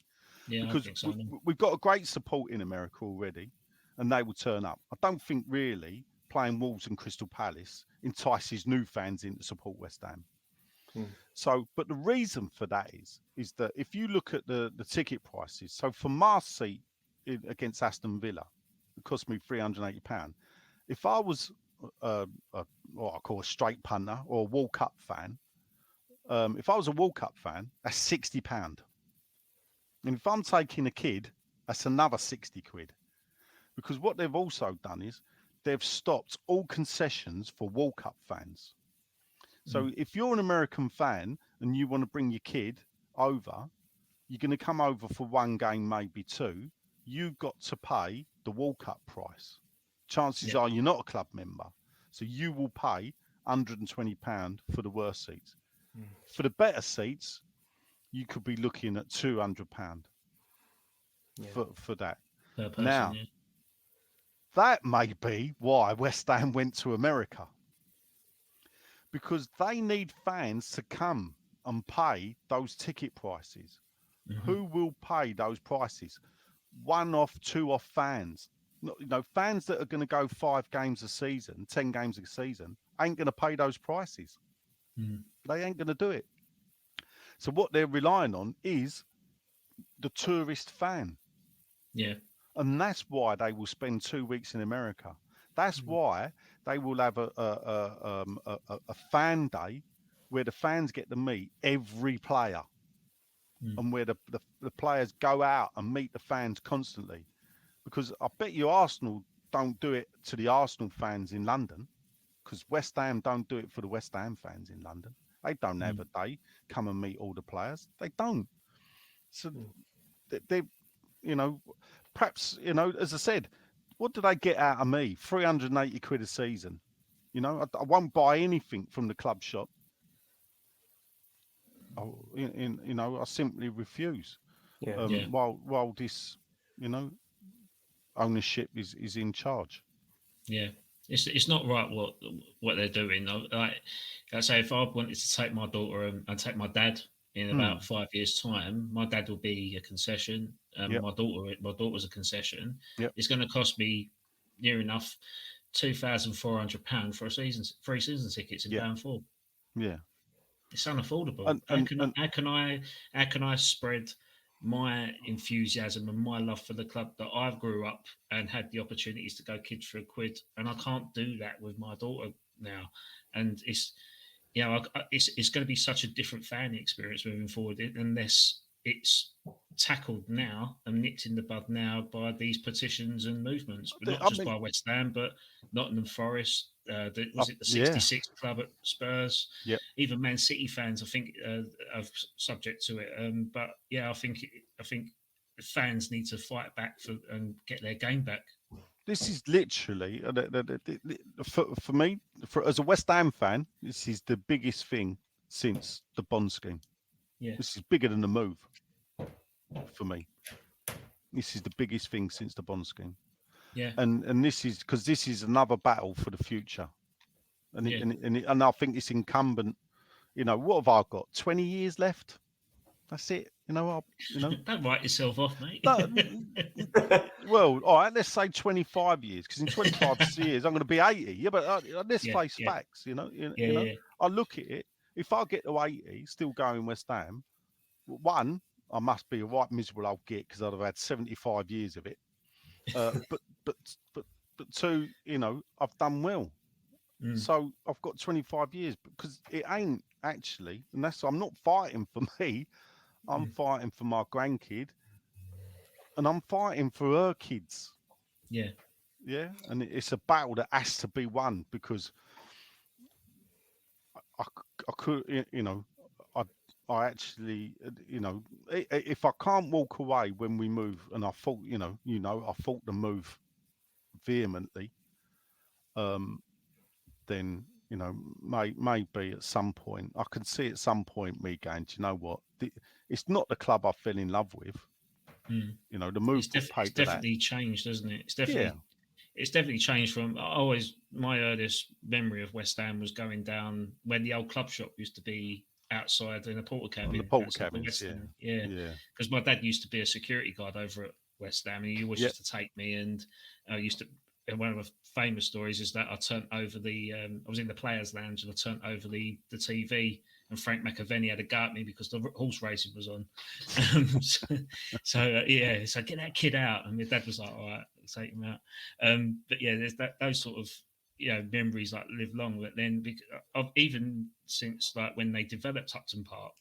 because we've got a great support in America already, and they will turn up. I don't think really playing Wolves and Crystal Palace entices new fans in to support West Ham. So, but the reason for that is that if you look at the ticket prices, so for my seat against Aston Villa, it cost me £380. If I was what I call a straight punter or a World Cup fan, if I was a World Cup fan, that's £60. And if I'm taking a kid, that's another 60 quid. Because what they've also done is they've stopped all concessions for World Cup fans. So if you're an American fan and you want to bring your kid over, you're going to come over for one game, maybe two. You've got to pay the World Cup price. Chances are you're not a club member. So you will pay £120 for the worst seats. For the better seats, you could be looking at £200 for that. Per person, now, that may be why West Ham went to America. Because they need fans to come and pay those ticket prices. Who will pay those prices? 1-off, 2-off fans. Fans that are going to go 5 games a season, 10 games a season, ain't going to pay those prices. They ain't going to do it. So what they're relying on is the tourist fan. Yeah. And that's why they will spend 2 weeks in America. That's why they will have a fan day where the fans get to meet every player and where the players go out and meet the fans constantly. Because I bet you Arsenal don't do it to the Arsenal fans in London. because West Ham don't do it for the West Ham fans in London. They don't have a day, come and meet all the players. They don't. So they you know, perhaps, you know, as I said, what do they get out of me? 380 quid a season. You know, I won't buy anything from the club shop. You know, I simply refuse. Yeah. While this, you know, ownership is in charge. Yeah, it's not right what they're doing. Like I say, if I wanted to take my daughter and take my dad in about 5 years' time, my dad will be a concession. My daughter's a concession. Yep. It's going to cost me near enough £2,400 for three season tickets in Band 4. Yeah, it's unaffordable. How can I spread my enthusiasm and my love for the club that I grew up and had the opportunities to go kids for a quid, and I can't do that with my daughter now. And it's, you know, it's going to be such a different fan experience moving forward unless it's tackled now and nipped in the bud now by these petitions and movements, but not just by West Ham, but Nottingham Forest. Was it the 66 club at Spurs? Yep. Even Man City fans, I think, are subject to it. But yeah, I think the fans need to fight back and get their game back. This is literally for me, as a West Ham fan, this is the biggest thing since the bond scheme. Yeah, this is bigger than the move for me. This is the biggest thing since the bond scheme. Yeah, and this is because this is another battle for the future, and I think it's incumbent. You know, what have I got? 20 years left. That's it. Don't write yourself off, mate. Well, all right. Let's say 25 years, because in 25 years I'm going to be 80. Yeah, but let's face facts. You know. I look at it. If I get to 80, still going West Ham, one, I must be a right miserable old git because I'd have had 75 years of it. But two, you know, I've done well. So I've got 25 years, because it ain't actually, and I'm not fighting for me. I'm fighting for my grandkid, and I'm fighting for her kids. Yeah. Yeah. And it's a battle that has to be won, because I could, you know, I actually, you know, if I can't walk away when we move, and I fought, I fought the move vehemently, then, you know, maybe at some point, I can see at some point me going, do you know what? It's not the club I fell in love with. You know, the move it's definitely changed, hasn't it? It's definitely changed from my earliest memory of West Ham was going down when the old club shop used to be outside in a porter cabin. The porter cabins, yeah. Because my dad used to be a security guard over at West Ham, and he always used to take me, and I used to. And one of the famous stories is that I turned over I was in the players' lounge, and I turned over the TV, and Frank McAvenny had a go at me because the horse racing was on. So get that kid out, and my dad was like, all right, I'll take him out. But yeah, there's those sort of, you know, memories like live long. But then even since like when they developed Upton Park,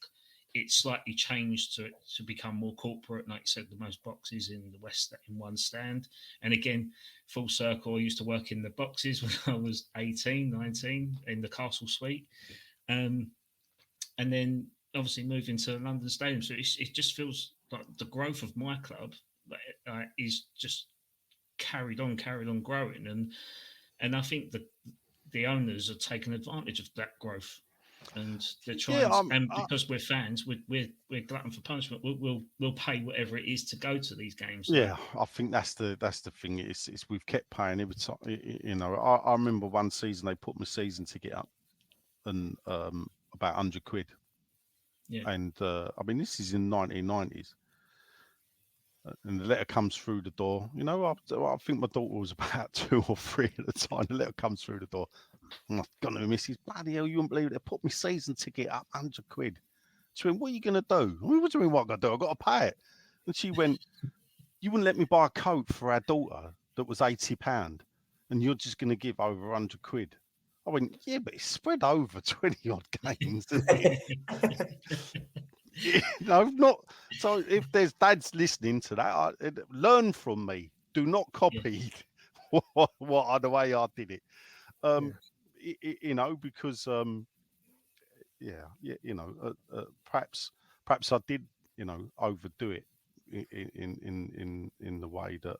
it slightly changed to become more corporate. Like you said, the most boxes in the West in one stand. And again, full circle, I used to work in the boxes when I was 18, 19 in the Castle Suite. And then obviously moved into the London Stadium. So it just feels like the growth of my club is just carried on growing. And I think that the owners are taking advantage of that growth. And they're trying, and because we're fans, we're glutton for punishment. We'll pay whatever it is to go to these games. Yeah, I think that's the thing. It's we've kept paying every time. You know, I remember one season they put my season ticket up, and about 100 quid. Yeah. And I mean, this is in the 1990s, and the letter comes through the door. You know, I think my daughter was about 2 or 3 at the time. The letter comes through the door. And I've gone to the missus, bloody hell, you wouldn't believe it. They put my season ticket up 100 quid. She went, what are you going to do? I mean, what do you mean what I'm going to do? I've got to pay it. And she went, you wouldn't let me buy a coat for our daughter that was £80, and you're just going to give over 100 quid. I went, yeah, but it's spread over 20 odd games. You know, not so. If there's dads listening to that, learn from me. Do not copy the way I did it. you know, because perhaps I did, you know, overdo it in the way that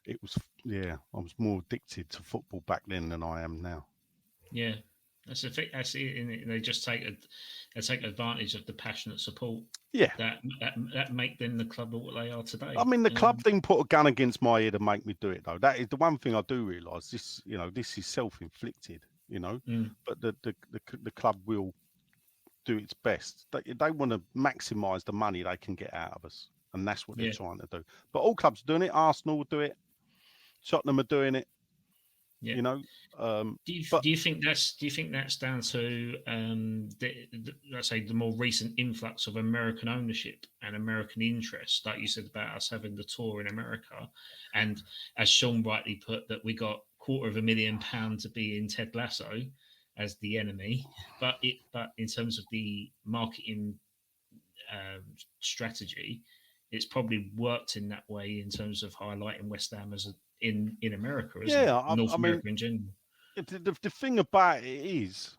it was. Yeah, I was more addicted to football back then than I am now. Yeah, that's the thing. I see it in it. They just take advantage of the passionate support. Yeah, that make them the club what they are today. I mean, the club didn't put a gun against my head and make me do it, though. That is the one thing I do realise. This, you know, this is self-inflicted. You know, but the club will do its best. They want to maximise the money they can get out of us, and that's what they're trying to do. But all clubs are doing it. Arsenal will do it. Tottenham are doing it. Yeah. You know. Do you think that's down to let's say the more recent influx of American ownership and American interest, like you said about us having the tour in America, and as Sean rightly put, that we got £250,000 to be in Ted Lasso as the enemy, but in terms of the marketing strategy, it's probably worked in that way in terms of highlighting West Ham as in America, isn't it? North America in general. The thing about it is,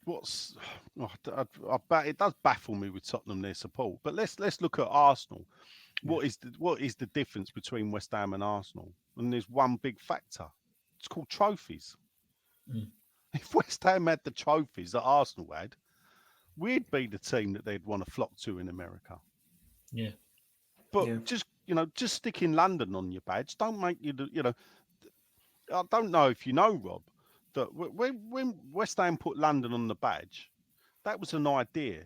what's I bet it does baffle me with Tottenham their support. But let's look at Arsenal. What is the difference between West Ham and Arsenal? And there's one big factor. It's called trophies. If West Ham had the trophies that Arsenal had, we'd be the team that they'd want to flock to in America. Yeah. But just sticking London on your badge don't make you, you know. I don't know if you know, Rob, that when West Ham put London on the badge, that was an idea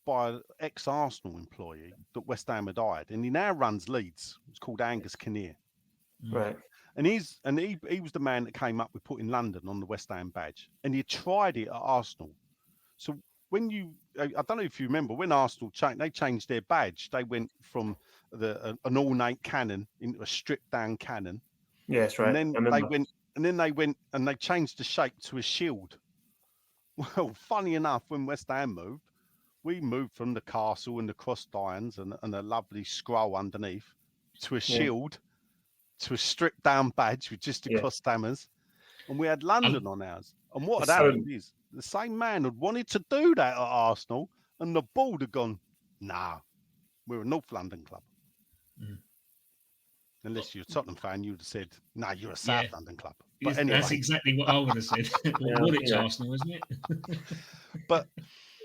by an ex-Arsenal employee that West Ham had hired, and he now runs Leeds. It's called Angus Kinnear. Right. And he was the man that came up with putting London on the West Ham badge, and he tried it at Arsenal. So when I don't know if you remember, when Arsenal changed their badge, they went from an ornate cannon into a stripped down cannon. Yes, right. And then they went and they changed the shape to a shield. Well, funny enough, when West Ham moved, we moved from the castle and the crossed irons and a lovely scroll underneath to a shield, to a stripped down badge with just the crossed hammers, and we had London on ours. And what had happened is the same man had wanted to do that at Arsenal, and the board had gone, "Nah, we're a North London club." Unless you're a Tottenham fan, you'd have said, "No, you're a South London club." But anyway, that's exactly what I would have said. Woolwich Arsenal, isn't it? But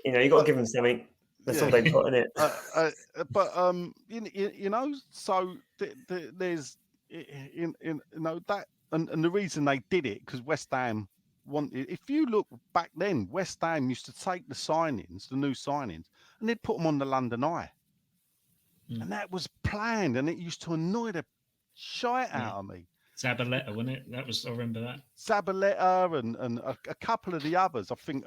you know, you got to give them something. That's all they've got in it. You know, so there's you know that, and the reason they did it because West Ham wanted. If you look back then, West Ham used to take the new signings, and they'd put them on the London Eye, and that was planned, and it used to annoy the shite out of me. Zabaleta, wasn't it? That was, I remember that. Zabaleta and a couple of the others. I think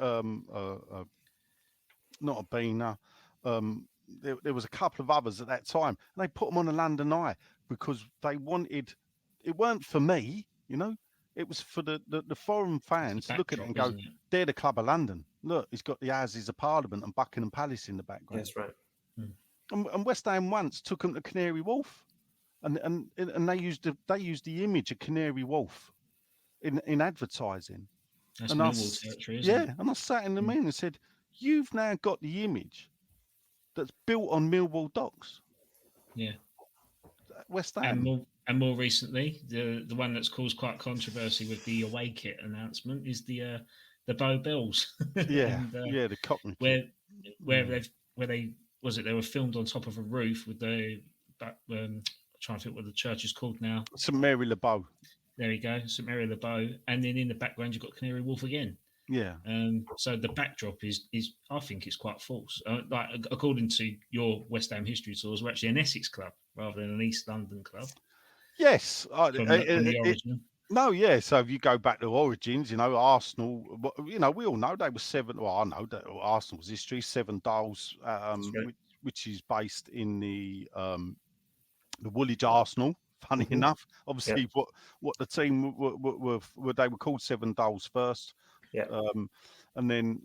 not a Beaner. There was a couple of others at that time, and they put them on the London Eye because they wanted. It weren't for me, you know. It was for the foreign fans to look at it and go, "They're the Club of London. Look, he's got the Houses of Parliament and Buckingham Palace in the background." That's right. And West Ham once took them to Canary Wharf, and they used the image of Canary Wharf in advertising. That's Millwall territory, isn't it? And I sat in the meeting and said, "You've now got the image that's built on Millwall docks." Yeah. West Ham. And more recently, the one that's caused quite controversy with the away kit announcement is the Bow Bells. The Cockney kit. where they were filmed on top of a roof with the trying to think what the church is called now. St Mary Le Bow. There you go, St Mary Le Bow, and then in the background you've got Canary Wharf again. Yeah. So the backdrop is I think it's quite false. Like according to your West Ham history tours, we're actually an Essex club rather than an East London club. Yes. From the origin. No, yeah. So if you go back to origins, you know, Arsenal, you know, we all know they were seven. Well, I know that Arsenal's history, Seven Dials, which is based in the Woolwich Arsenal. Funny enough, obviously, what the team were they were called Seven Dials first. Yeah. And then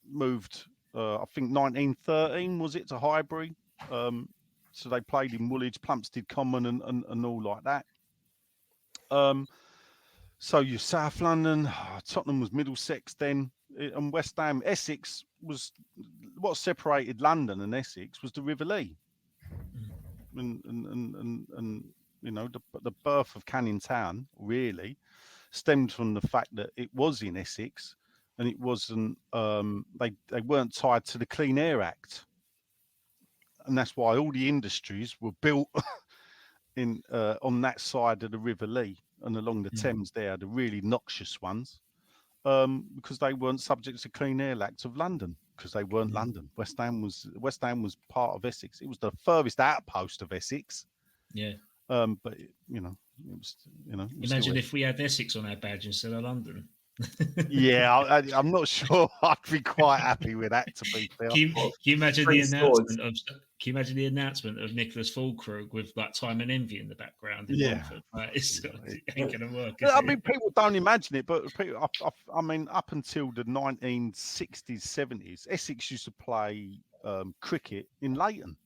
moved, I think 1913 was it, to Highbury. So they played in Woolwich, Plumstead Common, and all like that. So you're South London, Tottenham was Middlesex then, and West Ham, Essex was what separated London and Essex was the River Lee, and you know the birth of Canning Town really stemmed from the fact that it was in Essex, and it wasn't they weren't tied to the Clean Air Act, and that's why all the industries were built in on that side of the River Lee and along the Thames there, the really noxious ones, because they weren't subject to Clean Air Act of London, because they weren't London. West Ham was part of Essex. It was the furthest outpost of Essex. Yeah. But you know, it was Imagine if we had Essex on our badge instead of London. Yeah, I'm not sure I'd be quite happy with that, to be fair. Can you imagine the announcement of? Can you imagine the announcement of Nicholas Fulkrug with like Time and Envy in the background? In Romford? Like, it ain't gonna work. I mean, people don't imagine it, but I mean, up until the 1960s, 70s, Essex used to play cricket in Leighton.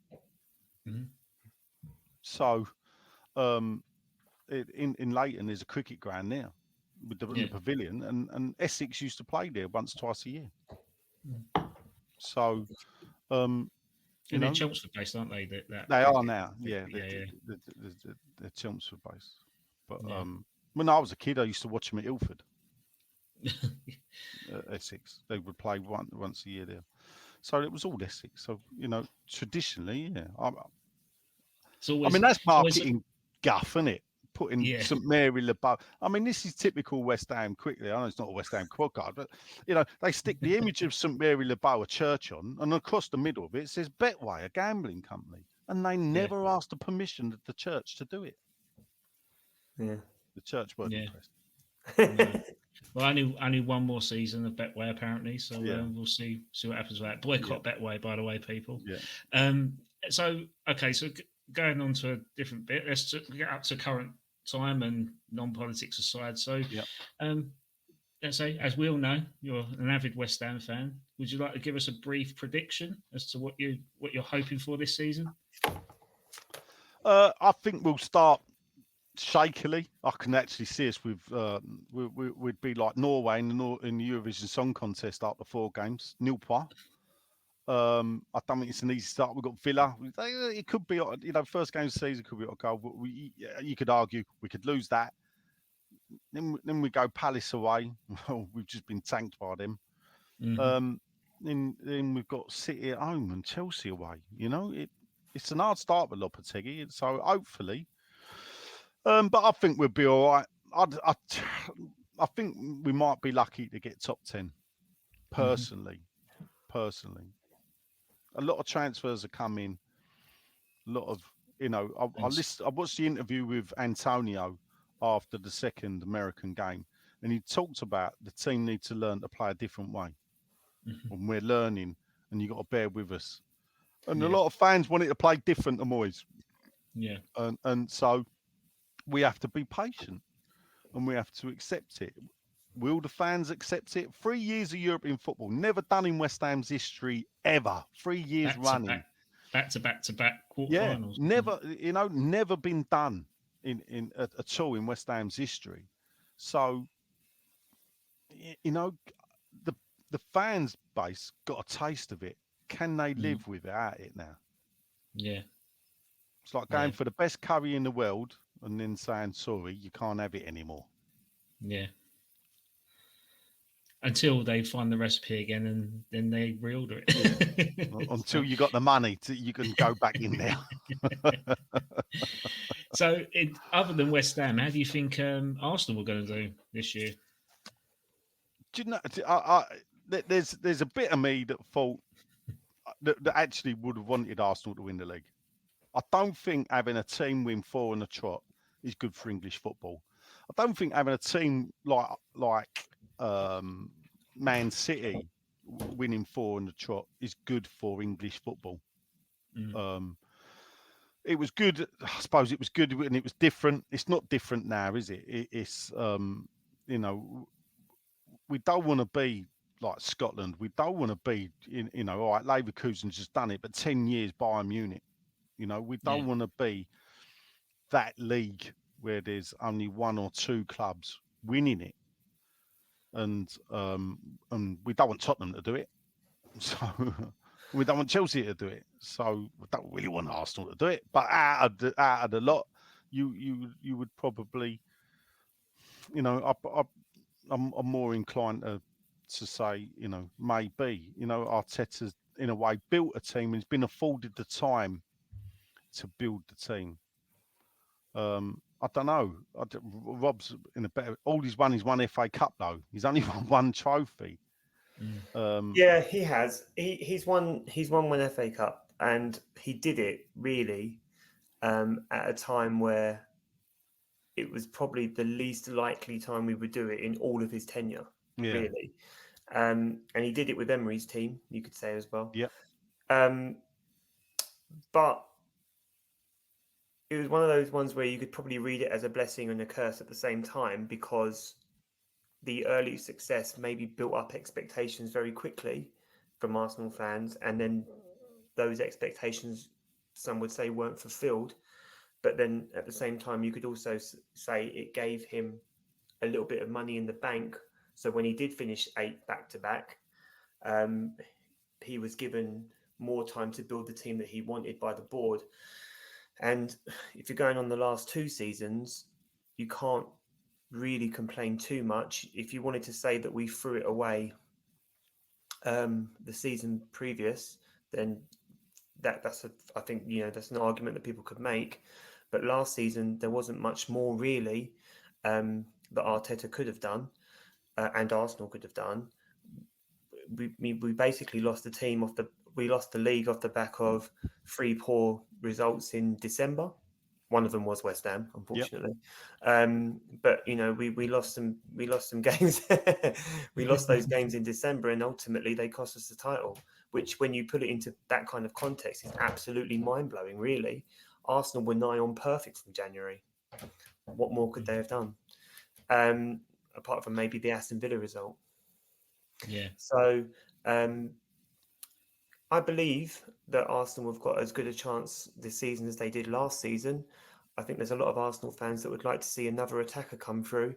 So, in Leighton, there's a cricket ground there with the pavilion, and Essex used to play there once, twice a year. So, and they're Chelmsford based, aren't they? They are now, yeah. They're Chelmsford based. But when I was a kid, I used to watch them at Ilford, Essex. They would play once a year there. So it was all Essex. So, you know, traditionally, yeah. I mean, that's marketing guff, isn't it? Putting St Mary Le Bow. I mean, this is typical West Ham. Quickly, I know it's not a West Ham quadcard, but you know, they stick the image of St Mary Le Bow, a church on, and across the middle of it says Betway, a gambling company, and they never asked the permission of the church to do it. Yeah, the church weren't impressed. No. Well, only one more season of Betway apparently, so we'll see what happens with that. Boycott Betway, by the way, people. Yeah. So going on to a different bit, let's get up to current time and non-politics aside. So, let's say, as we all know, you're an avid West Ham fan. Would you like to give us a brief prediction as to what you're hoping for this season? I think we'll start shakily. I can actually see us with we'd be like Norway in the Eurovision Song Contest after 4 games, 0-0. I don't think it's an easy start. We've got Villa. It could be, you know, first game of the season could be a goal. You could argue we could lose that. Then we go Palace away. We've just been tanked by them. Then we've got City at home and Chelsea away. You know, it's an hard start with Lopetegui. So hopefully, but I think we'll be all right. I think we might be lucky to get top 10. Personally. A lot of transfers are coming. A lot of, you know, I watched the interview with Antonio after the second American game, and he talked about the team need to learn to play a different way. And we're learning, and you got to bear with us. And a lot of fans want it to play different to Moyes. Yeah. And so we have to be patient, and we have to accept it. Will the fans accept it? 3 years of European football, never done in West Ham's history ever. 3 years running, back to back quarterfinals. Yeah, never been done in at all in West Ham's history. So, you know, the fans base got a taste of it. Can they live without it now? Yeah, it's like going for the best curry in the world and then saying sorry, you can't have it anymore. Yeah. Until they find the recipe again and then they reorder it. Yeah. Until you got the money, you can go back in there. So, other than West Ham, how do you think Arsenal were going to do this year? Do you know? There's a bit of me that thought that actually would have wanted Arsenal to win the league. I don't think having a team win 4 in a trot is good for English football. I don't think having a team like Man City winning 4 in the trot is good for English football. It was good. I suppose it was good and it was different. It's not different now, is it? It's you know, we don't want to be like Scotland. We don't want to be all right, Leverkusen's just done it, but 10 years Bayern Munich. You know, we don't want to be that league where there's only one or two clubs winning it, and we don't want Tottenham to do it, so we don't want Chelsea to do it, so we don't really want Arsenal to do it. But out of the lot, you would probably, you know, I'm more inclined to say, you know, maybe, you know, Arteta's in a way built a team and he's been afforded the time to build the team. I don't know. Rob's in a better. All he's won is one FA Cup though. He's only won one trophy. Yeah, he has. He's won one FA Cup, and he did it really at a time where it was probably the least likely time we would do it in all of his tenure. Yeah. Really, and he did it with Emery's team, you could say as well. Yeah. But it was one of those ones where you could probably read it as a blessing and a curse at the same time, because the early success maybe built up expectations very quickly from Arsenal fans, and then those expectations, some would say, weren't fulfilled. But then at the same time, you could also say it gave him a little bit of money in the bank. So when he did finish 8 back-to-back, he was given more time to build the team that he wanted by the board. And if you're going on the last 2 seasons, you can't really complain too much. If you wanted to say that we threw it away the season previous, then I think, you know, that's an argument that people could make. But last season there wasn't much more really that Arteta could have done and Arsenal could have done. We basically lost the team we lost the league off the back of 3 poor results in December. One of them was West Ham, unfortunately. Yep. But you know, we lost some games. We lost those games in December, and ultimately they cost us the title. Which, when you put it into that kind of context, is absolutely mind blowing. Really, Arsenal were nigh on perfect from January. What more could they have done? Apart from maybe the Aston Villa result. Yeah. So I believe that Arsenal have got as good a chance this season as they did last season. I think there's a lot of Arsenal fans that would like to see another attacker come through.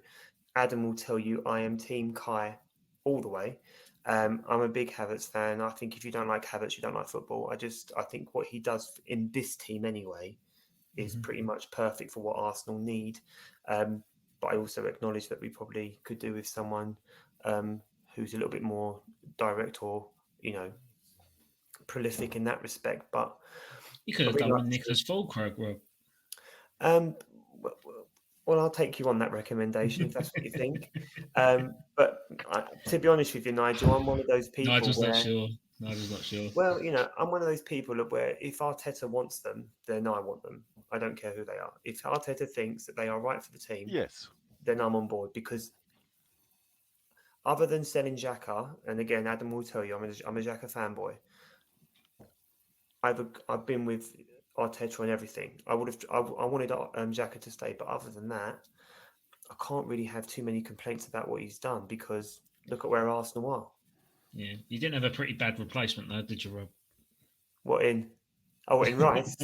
Adam will tell you I am Team Kai all the way. I'm a big Havertz fan. I think if you don't like Havertz, you don't like football. I think what he does in this team anyway is pretty much perfect for what Arsenal need. But I also acknowledge that we probably could do with someone who's a little bit more direct or, you know, prolific in that respect. But you could have done with Nicholas Fulkrug, Rob. Well, I'll take you on that recommendation if that's what you think. But to be honest with you, Nigel, I'm one of those people. Nigel's not sure. Well, you know, I'm one of those people where if Arteta wants them, then I want them. I don't care who they are. If Arteta thinks that they are right for the team, yes, then I'm on board. Because other than selling Xhaka, and again, Adam will tell you, I'm a Xhaka fanboy. I've been with Arteta on everything. I wanted Xhaka to stay, but other than that, I can't really have too many complaints about what he's done, because look at where Arsenal are. Yeah, you didn't have a pretty bad replacement though, did you, Rob? What in? Oh, in Rice.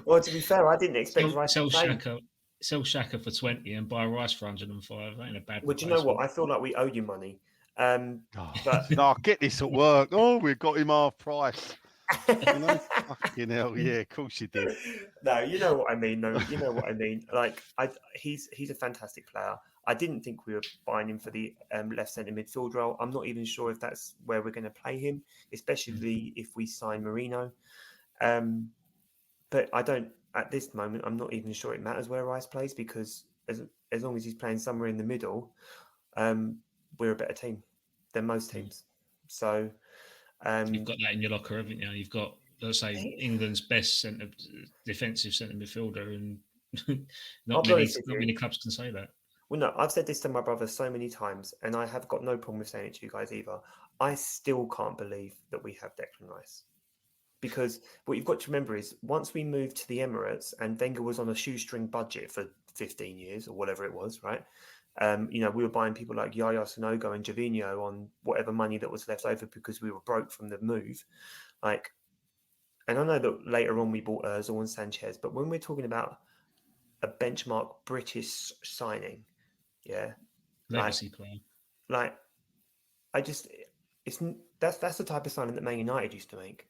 Well, to be fair, I didn't expect Rice to play. Sell Xhaka for 20 and buy Rice for 105. That ain't a bad. Well, do you know what? I feel like we owe you money. But no, get this at work. Oh, we got him half price. You know, fucking hell, yeah, of course you did. No, you know what I mean. No, you know what I mean. Like, he's a fantastic player. I didn't think we were buying him for the left centre midfield role. I'm not even sure if that's where we're going to play him, especially if we sign Marino. But I don't. At this moment, I'm not even sure it matters where Rice plays, because as long as he's playing somewhere in the middle, we're a better team than most teams. So. You've got that in your locker, haven't you? You've got, let's say, England's best defensive centre midfielder, and not many clubs can say that. Well, no, I've said this to my brother so many times, and I have got no problem with saying it to you guys either. I still can't believe that we have Declan Rice. Because what you've got to remember is, once we moved to the Emirates and Wenger was on a shoestring budget for 15 years or whatever it was, right? You know, we were buying people like Yaya Sanogo and Gervinho on whatever money that was left over because we were broke from the move. Like, and I know that later on we bought Ozil and Sanchez, but when we're talking about a benchmark British signing. Yeah, Legacy player. Like, that's the type of signing that Man United used to make.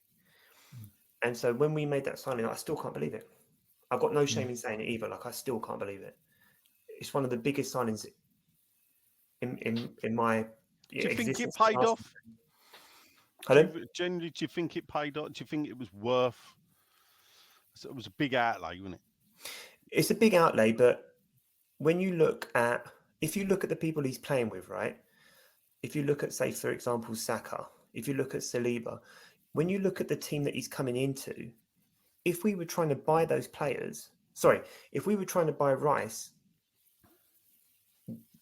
And so when we made that signing, I still can't believe it. I've got no shame in saying it either. Like, I still can't believe it. It's one of the biggest signings in my Do you think it existence. paid off? Generally, Do you think it paid off? Do you think it was worth? It was a big outlay, wasn't it? It's a big outlay, but when you look at, if you look at the people he's playing with, right? If you look at, say, for example, Saka, if you look at Saliba, when you look at the team that he's coming into, if we were trying to buy those players, if we were trying to buy Rice,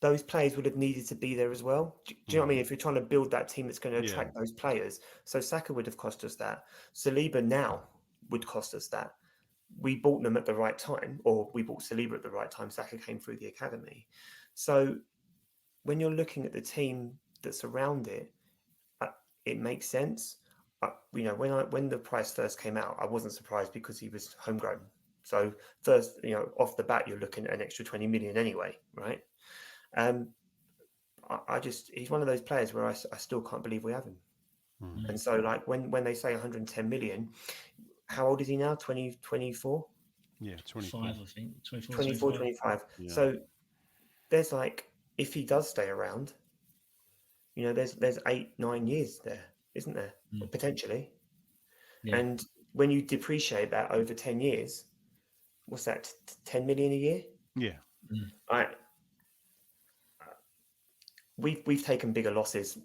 those players would have needed to be there as well. Do you know what I mean? If you're trying to build that team that's going to attract those players. So Saka would have cost us that. Saliba now would cost us that. We bought them at the right time, or we bought Saliba at the right time. Saka came through the academy. So when you're looking at the team that's around it, it makes sense. When the price first came out, I wasn't surprised because he was homegrown. So first, off the bat, you're looking at an extra 20 million anyway, right? He's one of those players where I still can't believe we have him. And so, like, when they say 110 million, how old is he now? 24? Yeah, 25, I think. 24, 25. Yeah. So there's, like, if he does stay around, there's 8-9 years there, isn't there? Potentially. Yeah. And when you depreciate that over 10 years, what's that, 10 million a year? Yeah. Right. We've taken bigger losses.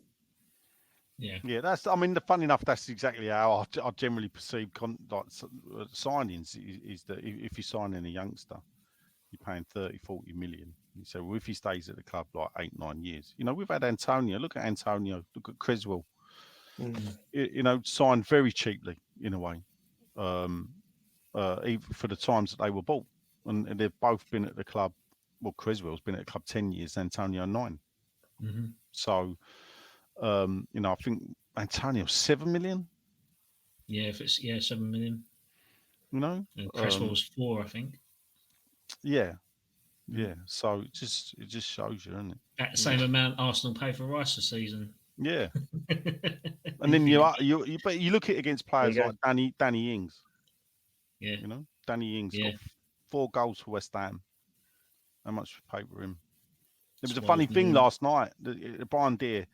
Yeah. Yeah, funny enough, that's exactly how I generally perceive signings is that if you're signing a youngster, you're paying 30, 40 million. So if he stays at the club like 8-9 years, we've had Antonio. Look at Antonio. Look at Creswell. Signed very cheaply in a way, even for the times that they were bought, and they've both been at the club. Well, Creswell's been at the club 10 years, Antonio 9. So, I think Antonio 7 million. Yeah, if it's 7 million. And Cresswell's 4, I think. Yeah. So it just shows you, doesn't it? At the same amount Arsenal pay for Rice this season. Yeah. And then you look at it against players like Danny Ings. Yeah. Danny Ings got 4 goals for West Ham. How much for pay for him? There was a funny thing last night. Brian Deere,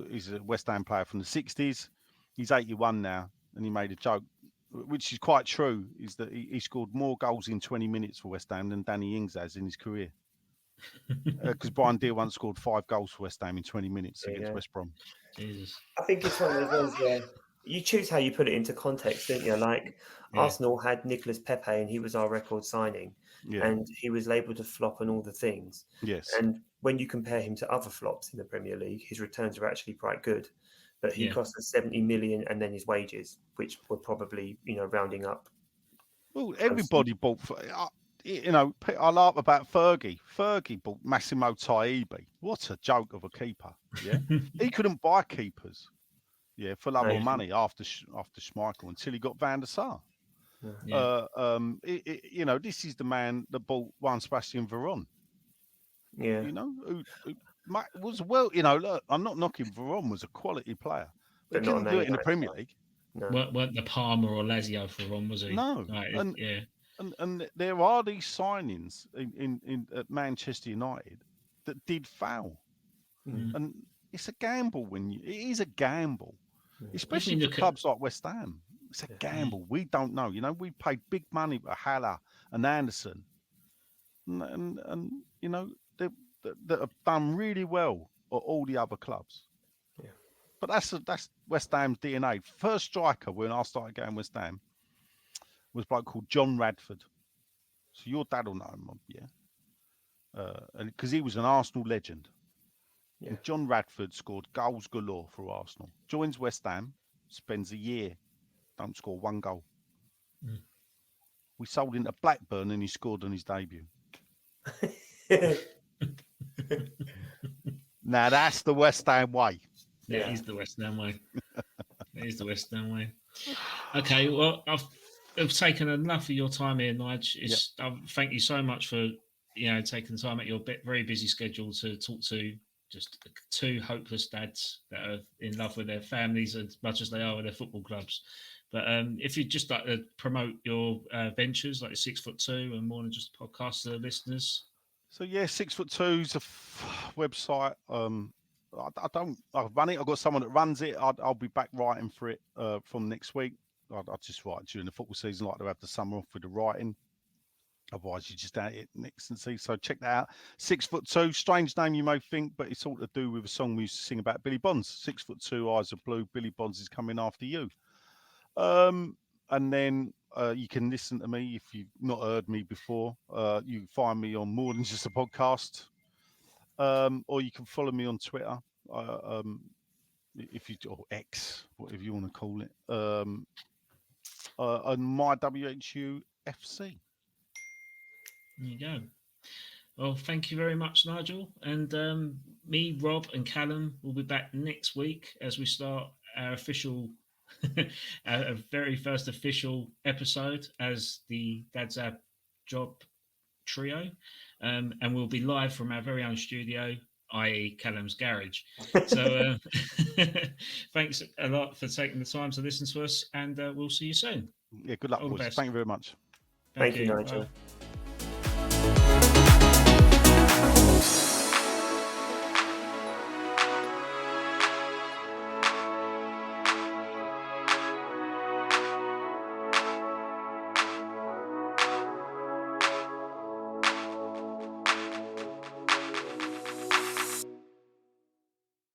he's a West Ham player from the 60s. He's 81 now, and he made a joke, which is quite true, is that he scored more goals in 20 minutes for West Ham than Danny Ings has in his career. Because Brian Deere once scored 5 goals for West Ham in 20 minutes against West Brom. Jesus. I think it's one of those ones where you choose how you put it into context, don't you? Like, Arsenal had Nicolas Pepe, and he was our record signing. And he was labelled to flop and all the things. Yes. And when you compare him to other flops in the Premier League, his returns are actually quite good. But he cost us 70 million, and then his wages, which were probably, rounding up. Well, everybody bought. I laugh about Fergie. Fergie bought Massimo Taibbi. What a joke of a keeper! Yeah, he couldn't buy keepers. Yeah, for love or money after Schmeichel until he got Van der Sar. This is the man that bought Juan Sebastian Veron. Yeah, who was look, I'm not knocking Veron, was a quality player, but he couldn't do it in the Premier League. No. Weren't the Palmer or Lazio for Veron, was he? No, and there are these signings in at Manchester United that did foul, and it's a gamble. It is a gamble, especially for clubs like West Ham. It's a gamble. We don't know. We paid big money for Haller and Anderson, and that have done really well at all the other clubs. Yeah. But that's West Ham's DNA. First striker when I started going West Ham was a bloke called John Radford. So your dad will know him, because he was an Arsenal legend. Yeah. And John Radford scored goals galore for Arsenal. Joins West Ham, spends a year, don't score 1 goal. We sold him to Blackburn and he scored on his debut. Now that's the West Ham way. Yeah, it is the West Ham way. It is the West Ham way. Okay, well, I've taken enough of your time here, Nigel. Thank you so much for taking the time at your very busy schedule to talk to just two hopeless dads that are in love with their families as much as they are with their football clubs. But if you'd just like to promote your ventures, like 6'2" and more than just a podcast to the listeners. So yeah, 6'2's a website. I run it. I've got someone that runs it. I'll be back writing for it from next week. I'll just write during the football season, like to have the summer off with the writing. Otherwise, you just don't hit next and see. So check that out. 6'2", strange name you may think, but it's all to do with a song we used to sing about Billy Bonds. 6'2", eyes are blue. Billy Bonds is coming after you. And then you can listen to me if you've not heard me before. You can find me on More Than Just a Podcast, or you can follow me on Twitter, or X, whatever you want to call it, on my WHU FC. There you go. Well, thank you very much, Nigel. And me, Rob, and Callum will be back next week as we start our official, our very first official episode as the Dad's Our Job trio. And we'll be live from our very own studio, i.e. Callum's garage. So thanks a lot for taking the time to listen to us, and we'll see you soon. Yeah, good luck, boys. Thank you very much. Thank you, Nigel. Bye.